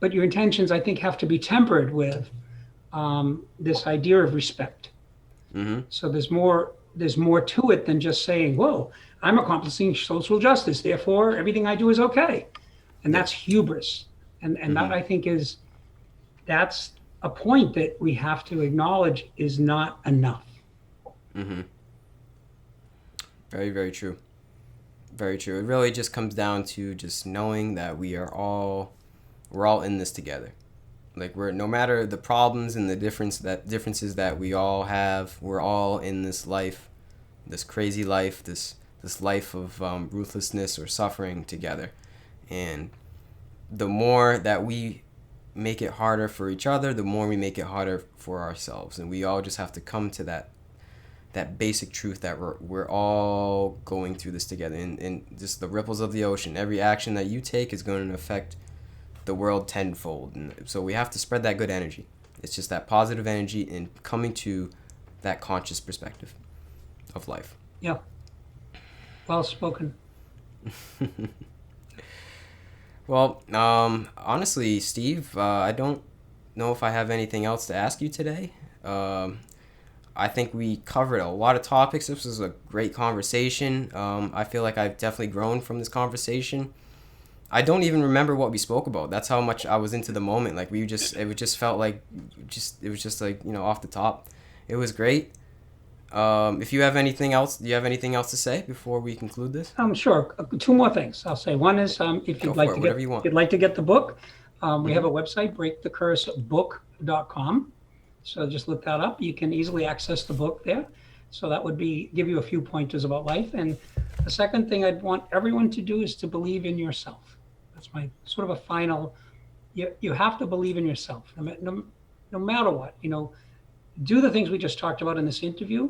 But your intentions, I think, have to be tempered with this idea of respect. So there's more to it than just saying, "Whoa, I'm accomplishing social justice, therefore everything I do is okay," and Yeah. that's hubris. And that I think that's a point that we have to acknowledge is not enough. Very, very true. Very true. It really just comes down to just knowing that we're all in this together. Like, we're, no matter the problems and the differences that we all have, we're all in this life, this crazy life, this life of ruthlessness or suffering together. And the more that we make it harder for each other, the more we make it harder for ourselves. And we all just have to come to that basic truth that we're all going through this together. And just the ripples of the ocean, every action that you take is going to affect the world tenfold. And so we have to spread that good energy. It's just that positive energy and coming to that conscious perspective of life. Yeah, well spoken. Well, honestly, Steve, I don't know if I have anything else to ask you today. I think we covered a lot of topics. This was a great conversation. I feel like I've definitely grown from this conversation. I don't even remember what we spoke about. That's how much I was into the moment. Like, it just felt like, it was just like, off the top. It was great. If you have anything else, do you have anything else to say before we conclude this? Sure. Two more things I'll say. One is if Go you'd for like it, to whatever get you want. if you'd like to get the book, we have a website, breakthecursebook.com. So just look that up. You can easily access the book there. So that would give you a few pointers about life. And the second thing I'd want everyone to do is to believe in yourself. That's my sort of a final. You have to believe in yourself, no matter what. Do the things we just talked about in this interview.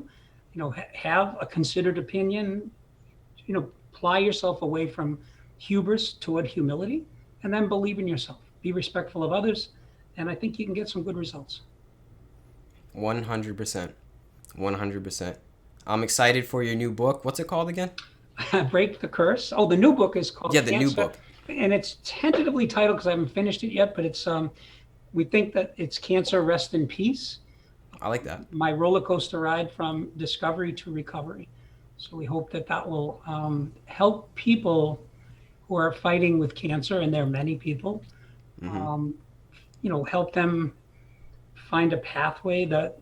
Have a considered opinion. Ply yourself away from hubris toward humility, and then believe in yourself. Be respectful of others, and I think you can get some good results. 100%. 100%. I'm excited for your new book. What's it called again? Break the Curse. Oh, the new book is called Yeah, the Cancer, new book. and it's tentatively titled because I haven't finished it yet. But it's we think that it's Cancer, Rest in Peace. I like that. My roller coaster ride from discovery to recovery. So we hope that will help people who are fighting with cancer, and there are many people. Help them find a pathway that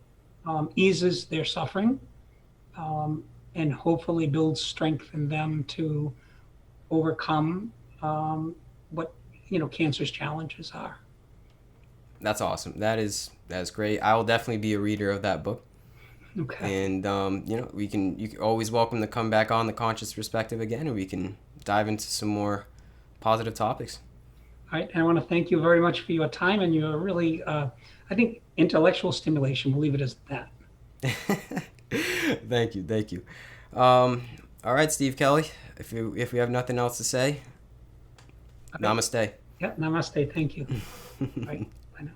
eases their suffering, and hopefully builds strength in them to overcome what cancer's challenges are. That's awesome. That's great. I will definitely be a reader of that book. Okay. And you can always welcome to come back on the Conscious Perspective again, and we can dive into some more positive topics. All right. And I want to thank you very much for your time and your really, I think, intellectual stimulation. We'll leave it as that. Thank you. All right, Steve Kelley. If we have nothing else to say, namaste. Yeah. Namaste. Thank you. All right.